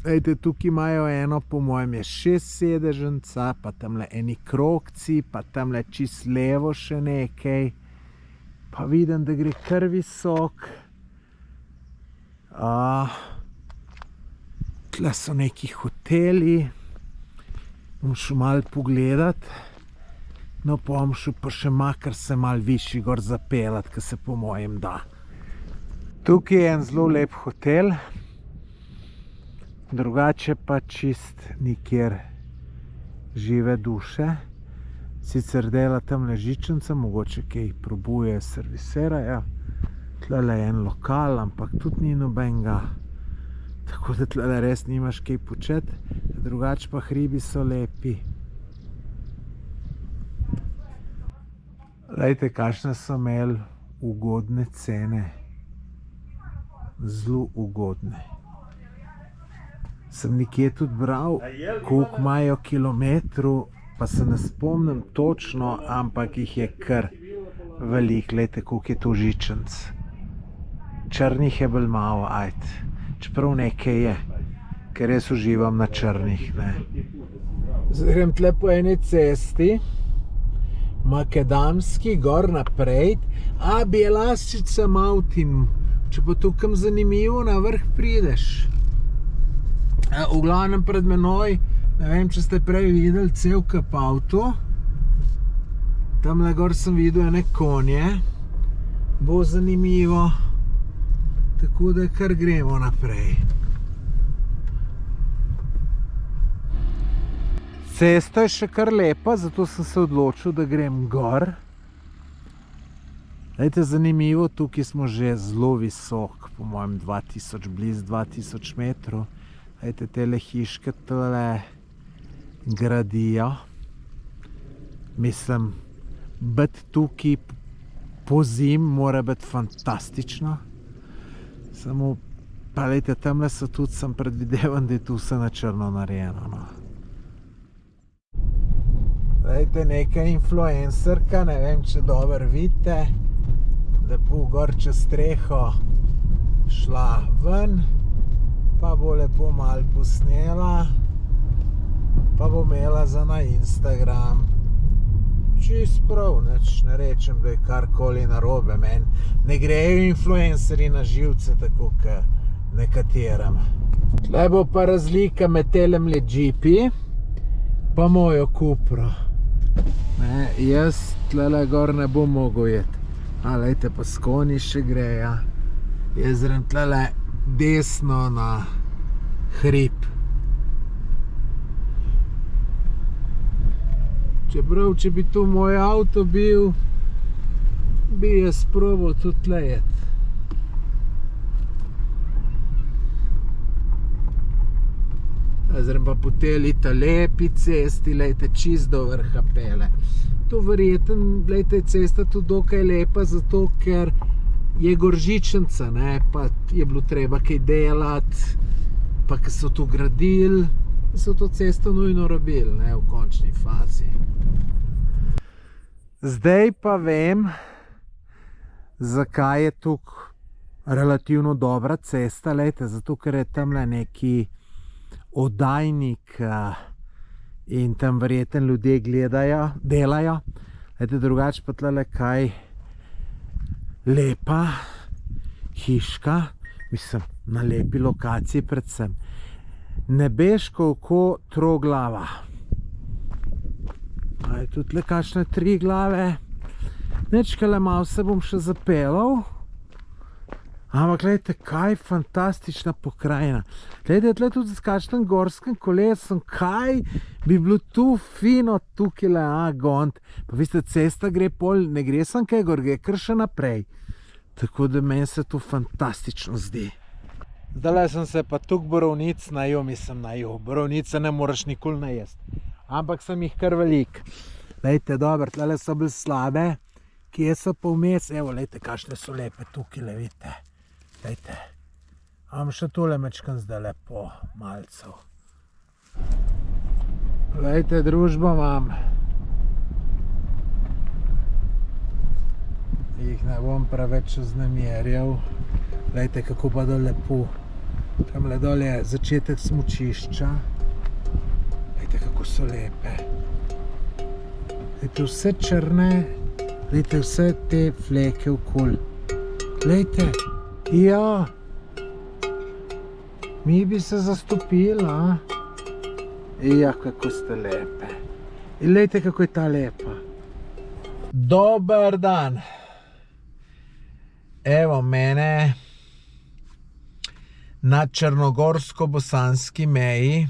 Ejte, tukaj imajo eno, po mojem je 6 sedeženca, pa tamle eni krogci, pa tamle čist levo še nekaj. Pa vidim, da gre kar visok. Tle so neki hoteli. Bom šel malo pogledat. No, pa bom šel pa še makar se malo višji gor zapelat, ko se po mojem da. Tukaj je en zelo lep hotel. Drugače pa čist nikjer žive duše. Sicer dela tam ležičenca, mogoče kaj probuje, serviserajo. Tlele je en lokal, ampak tudi ni nobenega. Tako da tlele res nimaš kaj početi, drugače pa hribi so lepi. Glejte, kakšne so imeli ugodne cene. Zelo ugodne. Sem nekje tudi bral, koliko imajo kilometrov, pa se ne spomnim točno, ampak jih je kar veliko. Glejte, koliko je to žičenc. Črnih je bolj malo, ajde. Čeprav nekaj je, ker jaz uživam na črnih, ne. Zdaj grem tle po eni cesti, makadamski, gor naprej, a Bjelaščica Mountain, če pa tukaj zanimivo, na vrh prideš. V glavnem pred menoj, ne vem, če ste prej videli, cel kup avto. Tamle gor sem videl ene konje, bo zanimivo. Tako da kar gremo naprej. Cesta je še kar lepa, zato sem se odločil, da grem gor. Glejte, zanimivo, tukaj smo že zelo visok, po mojem 2000, blizu 2000 metrov. Glejte, tele hiške tole gradijo. Mislim, biti tukaj po zim mora biti fantastično. Samo, pa lejte, tamle so tudi, sem predvidevan, da je tu vse na črno narejeno, no. Lejte, neka influencerka, ne vem, če dobro vidite, lepo gor čez streho šla ven, pa bo lepo malo posnela, pa bo imela za na Instagram. Čist prav, nič ne rečem, da je karkoli narobe, meni ne grejo influencerji na živce, tako kot nekaterim. Tle bo pa razlika med telemle džipi pa mojo Cupro. Jaz tlele gor ne bom mogel jeti. Lejte, pa s konji še greja. Jaz grem tlele desno na hrib. Čeprav, če bi tu moj avto bil, bi jaz probal tudi tle jet. Zdaj pa po tej lepi cesti, lejte, čist do vrha pele. To verjetno, lejte, cesta tudi dokaj lepa, zato ker je goržičenca, ne, pa je bilo treba kaj delati, pa ko so tu gradili, so to cesto nujno rabili, ne, v končni fazi. Zdaj pa vem, zakaj je tukaj relativno dobra cesta, lejte, zato ker je tamle neki oddajnik in tam verjetno ljudje gledajo, delajo. Lejte, drugače pa tlele kaj lepa hiška, mislim, na lepi lokaciji predvsem. Nebeško oko Troglava. Je tudi le kakšne 3 glave. Nečkele malo se bom še zapeljal. Ampak gledajte, kaj fantastična pokrajina. Gledajte, tle tudi s kakšnem gorskim kolesom, kaj bi bilo tu fino, tukaj gont. Pa veste, cesta gre pol, ne gre sem kaj gor, gre kar še naprej. Tako da meni se to fantastično zdi. Zdaj sem se pa tukaj borovnic najel, mislim najel. Borovnice ne moraš nikoli najesti. Ampak sem jih kar velik. Lejte, dobro, tle so bili slabe. Kje so pa vmes? Evo, lejte, kakšne so lepe tukaj, vidite. Lejte. Imam še tole mečkan zdaj lepo malcev. Lejte, družbo imam. Jih ne bom preveč vznemirjal. Lejte, kako pa dol lepo. Tamle dol je začetek smučišča. Lejte, kako so lepe. Lejte, vse črne. Lejte, vse te fleke okoli. Lejte, ja. Mi bi se zastopili, a? Ja, kako ste lepe. In lejte, kako je ta lepa. Dober dan. Evo mene na črnogorsko-bosanski meji.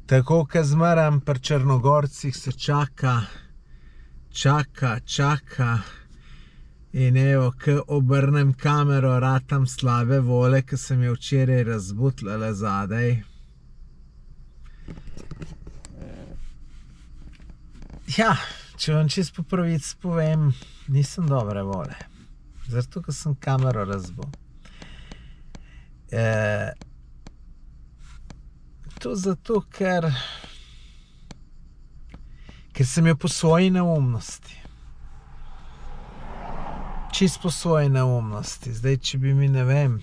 Tako, ko zmeram pri Črnogorcih se čaka. In evo, ko obrnem kamero, ratam slabe vole, ki sem jo včeraj razbutljala zadaj. Ja, če vam čisto po pravici povem, nisem dobre vole. Zato, ker sem kamero razbil. To zato, ker sem jo po svoji neumnosti. Čist po svoji neumnosti. Zdaj, če bi mi, ne vem,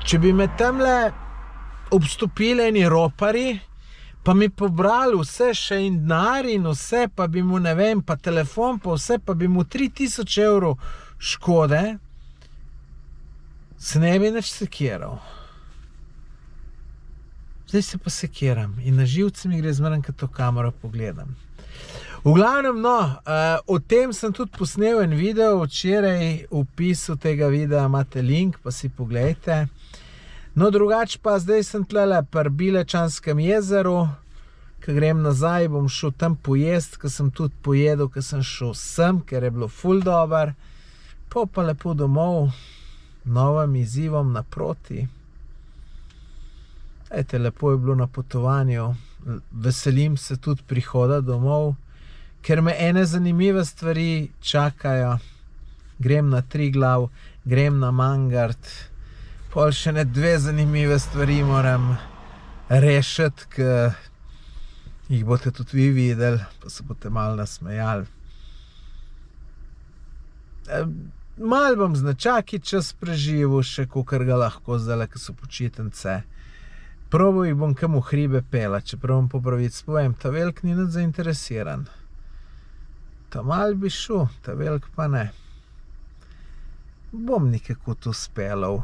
če bi me tamle obstopili eni ropari, pa mi pobrali vse, še in denar in vse, pa bi mu, ne vem, pa telefon, pa vse, pa bi mu 3000 evrov škode, se ne bi nič sekiral. Zdaj se pa sekiram in na živce mi gre zmeraj, ko to kamero pogledam. V glavnem, no, o tem sem tudi posnel en video, včeraj v opisu tega videa imate link, pa si poglejte. No, drugače pa zdaj sem tlele pri Bilečanskem jezeru, ko grem nazaj, bom šel tam pojest, ko sem tudi pojedel, ko sem šel sem, ker je bilo ful dober. Pa lepo domov, novim izzivom naproti. Ejte, lepo je bilo na potovanju, veselim se tudi prihoda domov, ker me ene zanimive stvari čakajo. Grem na Triglav, grem na Mangart, pol še ne 2 zanimive stvari moram rešiti, ki jih boste tudi vi videli, pa se boste malo nasmejali. Malo bom značaki čas preživel, še kakor ga lahko zdaj, ko so počitnice. Probal jih bom kam v hribe pela, čeprav bom po pravici povem, ta velik ni nič zainteresiran. Ta mal bi šel, ta velik pa ne. Bom nekako to speljal.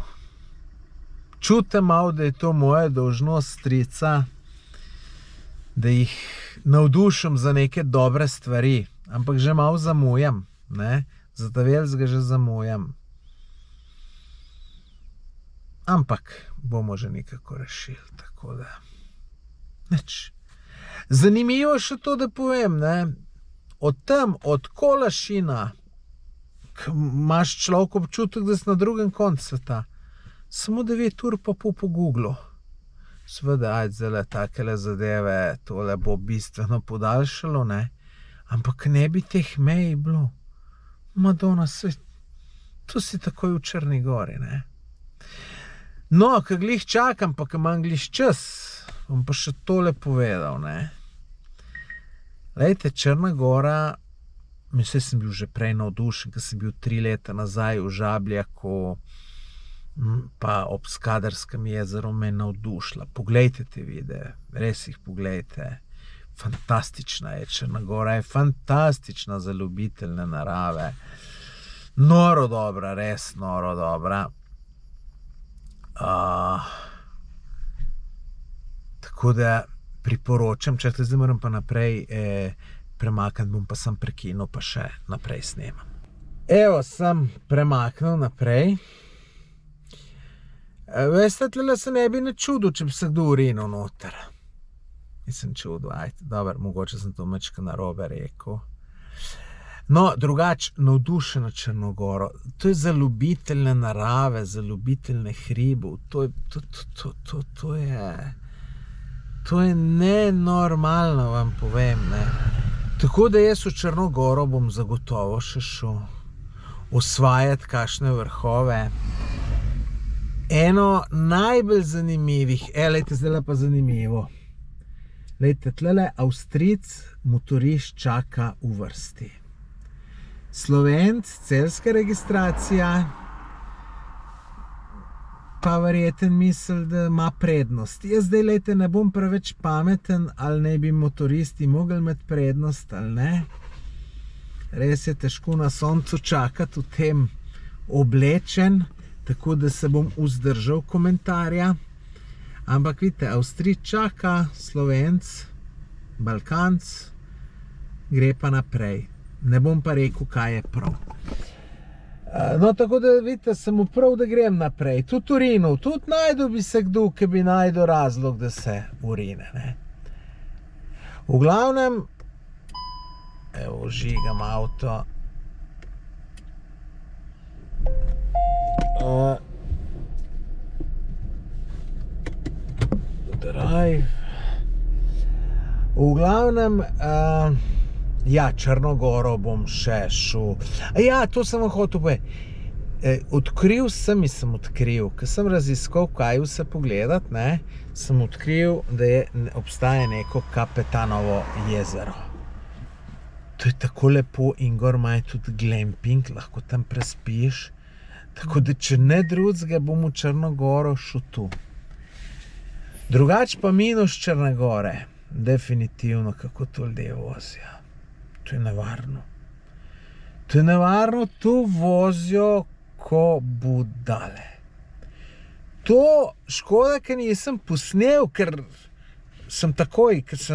Čutim malo, da je to moja dolžnost strica, da jih navdušim za neke dobre stvari, ampak že malo zamujam, ne? Za ta velikega že zamujam. Ampak bomo že nekako rešili, tako da nič. Zanimivo še to, da povem, ne? Od tam, od Kolašina, imaš človek občutek, da si na drugem koncu sveta. Samo 9 ur pa po Googlu. Seveda, ajde, zdaj takele zadeve, tole bo bistveno podaljšalo, ne? Ampak ne bi teh mej bilo. Madonna, to si takoj v Črni gori, ne? No, ko glih čakam, pa ko imam glih čas, bom pa še tole povedal, ne? Lejte, Črna gora, mislim, sem bil že prej navdušen, ko sem bil 3 leta nazaj v Žabljaku, pa ob Skadarskem jezeru me je navdušila. Poglejte te videe, res jih poglejte. Fantastična je Črna gora, je fantastična za ljubiteljne narave. Noro dobra, res noro dobra. Tako da priporočam, čakajte, zdaj moram pa naprej premakniti, bom pa sem prekinil, pa še naprej snemam. Evo, sem premaknil naprej. Veste, tle se ne bi ne čudil, če bi se kdo urinil noter. Nisem čudil, ajde, dobro, mogoče sem to mečka narobe rekel. No, drugače, navdušeno Črno goro. To je za ljubiteljne narave, za ljubiteljne hribov. To je nenormalno, vam povem, ne. Tako da jaz v Črno goro bom zagotovo še šel osvajati kakšne vrhove. Eno najbolj zanimivih, lejte, zdaj pa zanimivo. Lejte, tlele Avstrijec motorišč čaka v vrsti. Slovenc, celjska registracija, pa verjeten misel, da ima prednost. Jaz zdaj, lejte, ne bom preveč pameten, ali ne bi motoristi mogli imeti prednost, ali ne. Res je težko na soncu čakati v tem oblečen, tako da se bom vzdržal komentarja. Ampak vidite, Avstrijec čaka, Slovenc, Balkanc, gre pa naprej. Ne bom pa rekel, kaj je prav. No, tako da, vidite, sem prav, da grem naprej. Tudi urinil, tudi najdu bi se kdo, ki bi najdu razlog, da se urine, ne. V glavnem, Evo, žigam avto. Drive. V glavnem, ja, Črnogoro bom še šel. Ja, to sem hotel povedati. Odkril sem, ko sem raziskal, kaj vse pogledat, ne, sem odkril, da obstaja neko Kapetanovo jezero. To je tako lepo in gor imajo tudi glamping, lahko tam prespiš. Tako da, če ne drugega, bom v Črnogoro šel tu. Drugač pa minus Črne Gore, definitivno, kako to ljudje vozijo. To je nevarno. Tu vozijo ko budale. To škoda, ker nisem posnel, ker sem takoj, ker se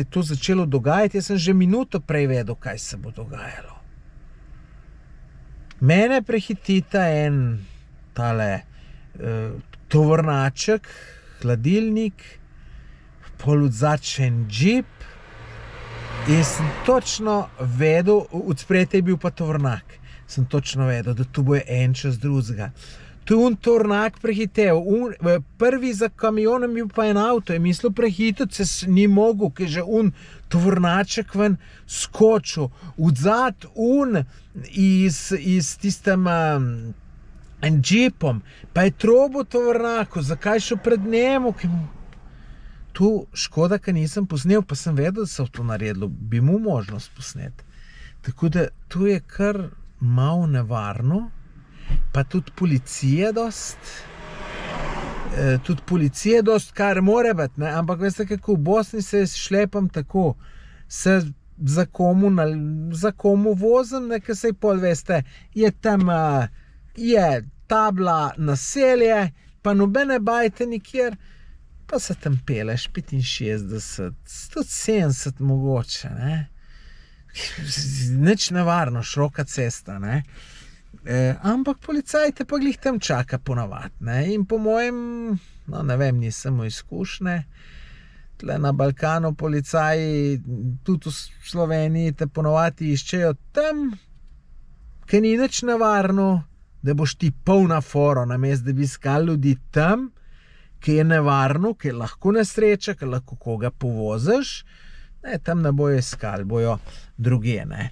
je to začelo dogajati, jaz sem že minuto prej vedel, kaj se bo dogajalo. Mene prehitita en tovornaček, hladilnik, pol odzadaj en džip in sem točno vedel, od spredaj je bil pa tovornjak. Sem točno vedel, da tu bo en čez drugega. Tu je tovornjak prehitev, prvi za kamionom bil pa en avto, je mislil prehititi, se ni mogel, ker je že tovornjaček ven skočil. Odzad iz tistem džipom, pa je trobo tovornjaku, zakaj šel pred njemu? Tu škoda, ker nisem posnel, pa sem vedel, da se v to naredilo, bi mu možnost posneti. Tako da tu je kar malo nevarno, pa tudi policije dost, kar more biti, ne? Ampak veste, kako v Bosni se šlepam tako, se za komu vozim, nekaj sej pol, veste, je tam, je tabla naselje, pa nobene bajte nikjer, pa se tam peleš 65, 170 mogoče, ne? Nič nevarno, široka cesta, ne? Ampak policaj te pa glih tam čaka ponavad, ne? In po mojem, no ne vem, nisem v izkušnje, tle na Balkanu policaji, tudi v Sloveniji te ponovati iščejo tam, ker ni nič nevarno, da boš ti polna foro, namesto da bi iskali ljudi tam, ki je nevarno, ki je lahko nesreča, ki lahko koga povoziš, ne, tam ne bojo iskali, bojo druge, ne.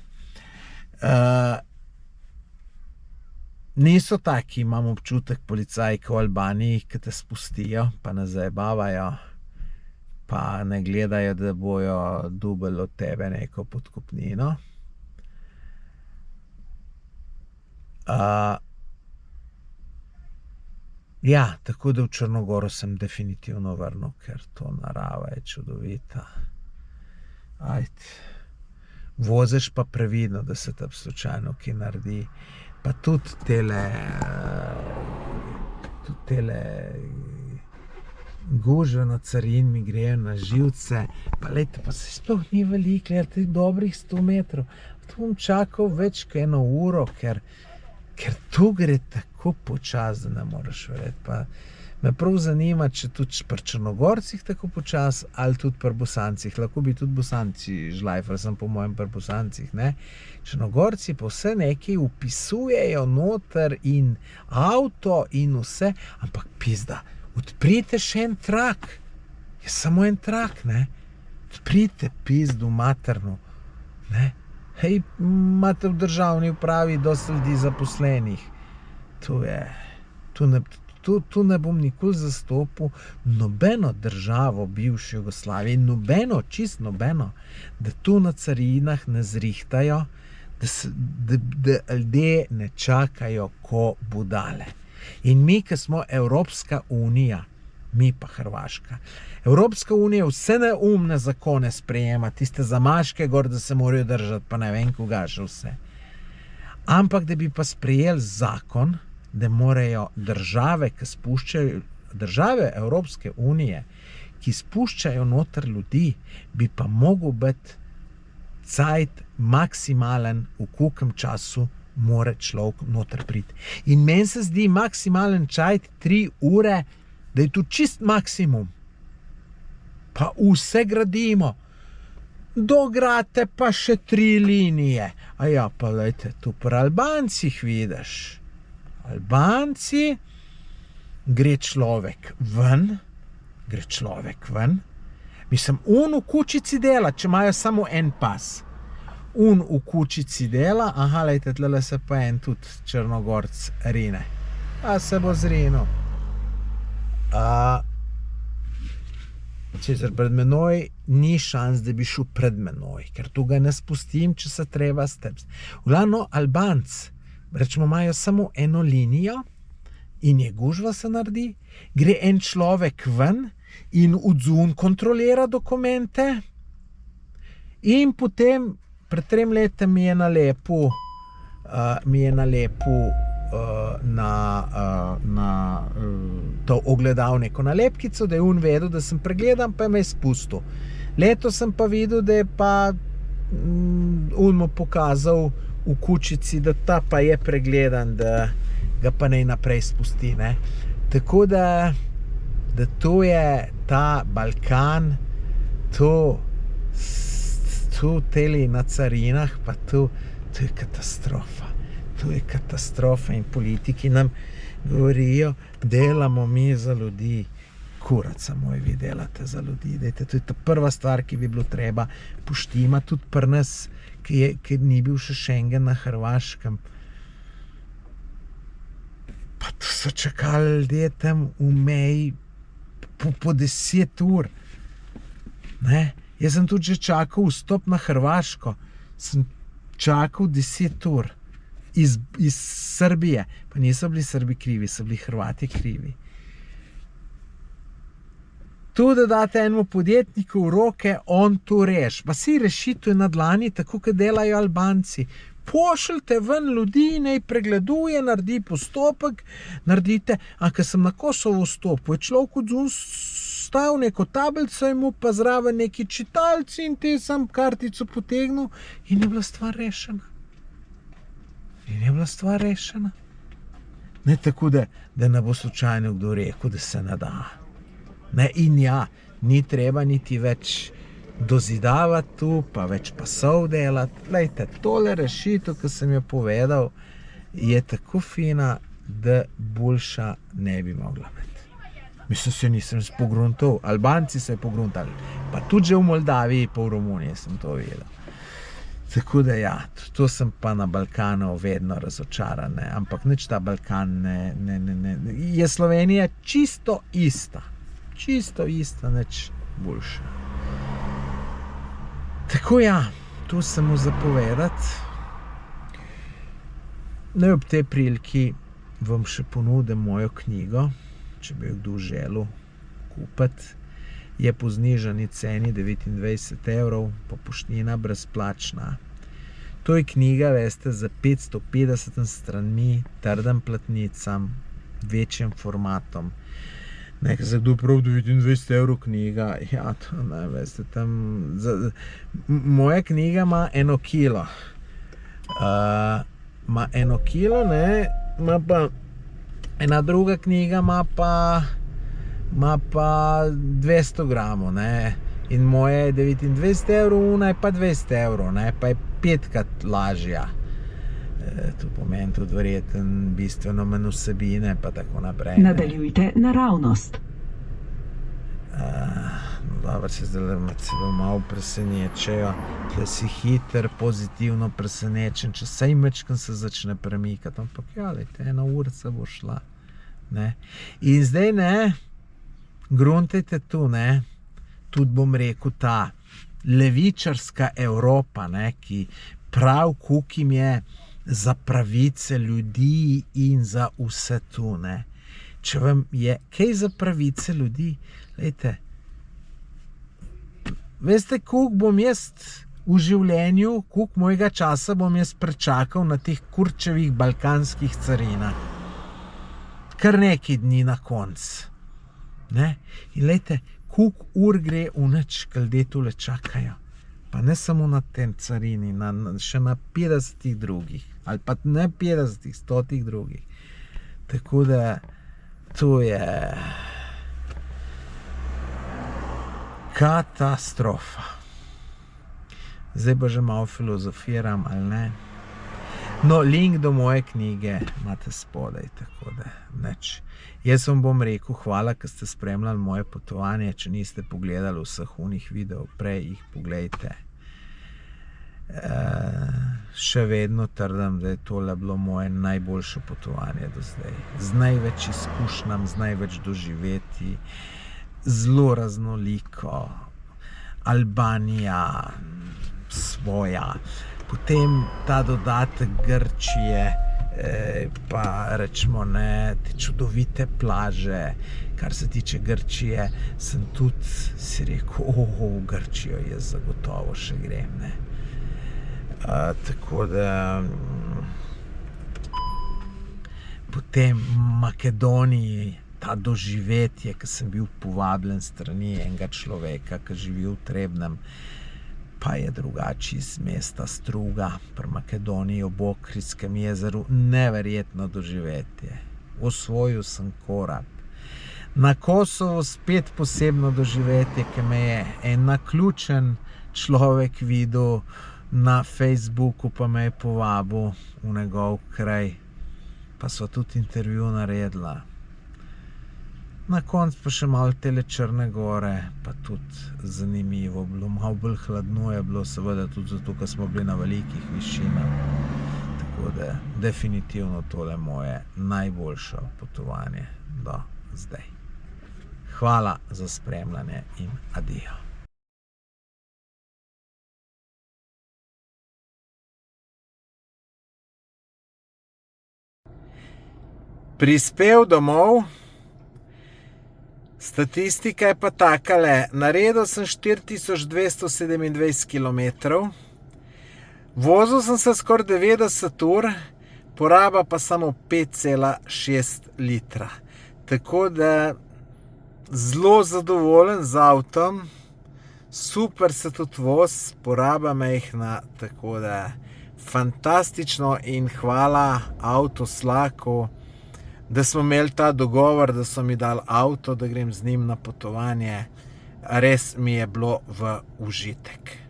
Niso taki, imam občutek, policaji v Albaniji, ki te spustijo, pa ne zajebavajo, pa ne gledajo, da bojo dobili od tebe neko podkupnino. Ja, tako da v Črnogoro sem definitivno vrnil, ker to narava je čudovita. Ajde. Voziš pa previdno, da se tam slučajno kaj naredi. Pa tudi tele gužve na carin mi grejo na živce. Pa lejte, pa se sploh ni veliko, gledajte, dobrih 100 metrov. Tu bom čakal več kot 1 uro, ker tu gre tako počas, da ne moreš verjeti. Pa me prav zanima, če tudi pri Črnogorcih tako počas, ali tudi pri Bosancih. Lahko bi tudi Bosanci žlajfali, sem po mojem pri Bosancih, ne. Črnogorci pa vse nekaj upisujejo noter in avto in vse, ampak pizda, odprite še en trak. Je samo en trak, ne. Odprite pizdu materno, ne. Hej, imate v državni upravi dosti ljudi zaposlenih. Tu ne bom nikoli zastopil nobeno državo bivše Jugoslavije, nobeno, čist nobeno, da tu na carinah ne zrihtajo, da ljudje ne čakajo ko budale. In mi, ki smo Evropska unija, mi pa Hrvaška. Evropska unija vse neumne zakone sprejema, tiste zamaške gor, da se morajo držati, pa ne vem koga še vse. Ampak da bi pa sprejeli zakon, da morajo države, ki spuščajo, države Evropske unije, ki spuščajo noter ljudi, bi pa mogel biti cajt maksimalen, v koliko času mora človek noter priti. In meni se zdi maksimalen cajt 3 ure, da je to čist maksimum. Pa vse gradimo. dograte pa še 3 linije. A ja, pa lejte, tu pri Albancih vidiš. Albanci, gre človek ven, mislim, v kučici dela, če imajo samo en pas. V kučici dela, aha, lejte, tlele se pa en tudi Črnogorc rine. A se bo zrinil. Čezer pred menoj ni šans, da bi šel pred menoj, ker tu ga ne spustim, če se treba stepsti. Glavno, Albanc, rečemo, imajo samo eno linijo in je gužva se naredi, gre en človek ven in odzun kontrolira dokumente in potem pred 3 leti mi je nalepil na to ogledalnico nalepkico, da je on vedel, da sem pregledan, pa je me spustil. Leto sem pa videl, da je pa on mu pokazal v kučici, da ta pa je pregledan, da ga pa ne naprej spusti, ne. Tako da to je ta Balkan, to teli na carinah, pa to je katastrofa. To je katastrofa in politiki nam govorijo, delamo mi za ljudi. Kuraca moj, vi delate za ljudi. Dejte, to je ta prva stvar, ki bi bilo treba poštimati tudi pri nas, ki ni bil še Schengen na Hrvaškem. Pa to so čakali ljudje tam v meji po 10 ur. Ne? Jaz sem tudi že čakal vstop na Hrvaško. Sem čakal 10 ur. Iz Srbije. Pa niso bili Srbi krivi, so bili Hrvati krivi. Tu, da date enemu podjetniku v roke, on to reš. Pa si rešitev na dlani, tako kot delajo Albanci. Pošljite ven ljudi, naj pregleduje, naredi postopek, naredite. A ko sem na Kosovo vstopil, je človek odzun stal neko tablico in mu pa zraven neki čitalci in te sam kartico potegnil in je bila stvar rešena. Ne tako, da ne bo slučajno kdo rekel, da se ne da. Ne, in ja, ni treba niti več dozidavati tu, pa več pasov delati. Lejte, tole rešitev, ki sem jo povedal, je tako fina, da boljša ne bi mogla biti. Mislim, se nisem spogruntal. Albanci so jo pogruntali. Pa tudi že v Moldaviji, pa v Romuniji sem to videl. Tako da ja, to sem pa na Balkanu vedno razočaran, ne. Ampak nič ta Balkan ne. Je Slovenija čisto ista, nič boljša. Tako ja, to sem mu zapovedati. Naj ob tej priliki vam še ponudim mojo knjigo, če bi jo kdo želel kupiti. Je po znižani ceni 29 €, poštnina brezplačna. To je knjiga, veste, za 550 stranmi, trdim platnicam, večjim formatom. Nekaj za kdo prav 29 € knjiga, ja, to ne, veste, tam... Moja knjiga ima 1 kilo. Ima 1 kilo, ne, ima pa... Ena druga knjiga ima pa 200 gramov, ne, in moja je 29 €, ona je pa 200 €, ne, pa je 5-krat lažja. To pomeni tudi verjetno bistveno manj vsebine, pa tako naprej. Nadaljujte naravnost. Dobro, se zdaj me celo malo presenečajo, tle si hiter, pozitivno presenečen, če saj mečkam se začne premikati, ampak ja, lejte, 1 urica bo šla, ne. In zdaj, ne, gruntajte tu, ne, tudi bom rekel ta levičarska Evropa, ne, ki prav kukim je za pravice ljudi in za vse tu, ne. Če vam je kaj za pravice ljudi, lejte, veste, koliko bom jaz v življenju, koliko mojega časa bom jaz prečakal na teh kurčevih balkanskih carinah. Kar nekaj dni na konc. Ne? In lejte, koliko ur gre v nič, ko ljudje tule čakajo. Pa ne samo na tem carini, še na 50 drugih. Ali pa ne 50, 100 drugih. Tako da to je katastrofa. Zdaj pa že malo filozofiram, ali ne. No, link do moje knjige imate spodaj, tako da nič. Jaz vam bom rekel hvala, ker ste spremljali moje potovanje. Če niste pogledali vseh unih videov prej, jih poglejte. Še vedno trdim, da je tole bilo moje najboljše potovanje do zdaj. Z največ izkušnjam, z največ doživeti, zelo raznoliko. Albanija, svoja. Potem ta dodatek Grčije, pa rečemo ne, te čudovite plaže. Kar se tiče Grčije, sem tudi si rekel, v Grčijo jaz zagotovo še grem, ne. Tako da potem Makedoniji, ta doživetje, ki sem bil povabljen strani enega človeka, ki živi v Trebnjem, pa je drugače iz mesta Struga, pri Makedoniji ob Ohridskem jezeru, neverjetno doživetje. Osvojil sem Korab. Na Kosovu spet posebno doživetje, ki me je en naključen človek videl na Facebooku, pa me je povabil v njegov kraj, pa sva tudi intervju naredila. Na koncu pa še malo tele Črne gore, pa tudi zanimivo bilo. Malo bolj hladno je bilo, seveda tudi zato, ker smo bili na velikih višinah. Tako da definitivno tole moje najboljše potovanje do zdaj. Hvala za spremljanje in adijo. Prispel domov. Statistika je pa takale. Naredil sem 4227 kilometrov. Vozil sem se skoraj 90 ur, poraba pa samo 5,6 litra. Tako da zelo zadovoljen z avtom. Super se tudi voz, poraba majhna, tako da fantastično in hvala Avtoslaku, da smo imeli ta dogovor, da so mi dali avto, da grem z njim na potovanje. Res mi je bilo v užitek.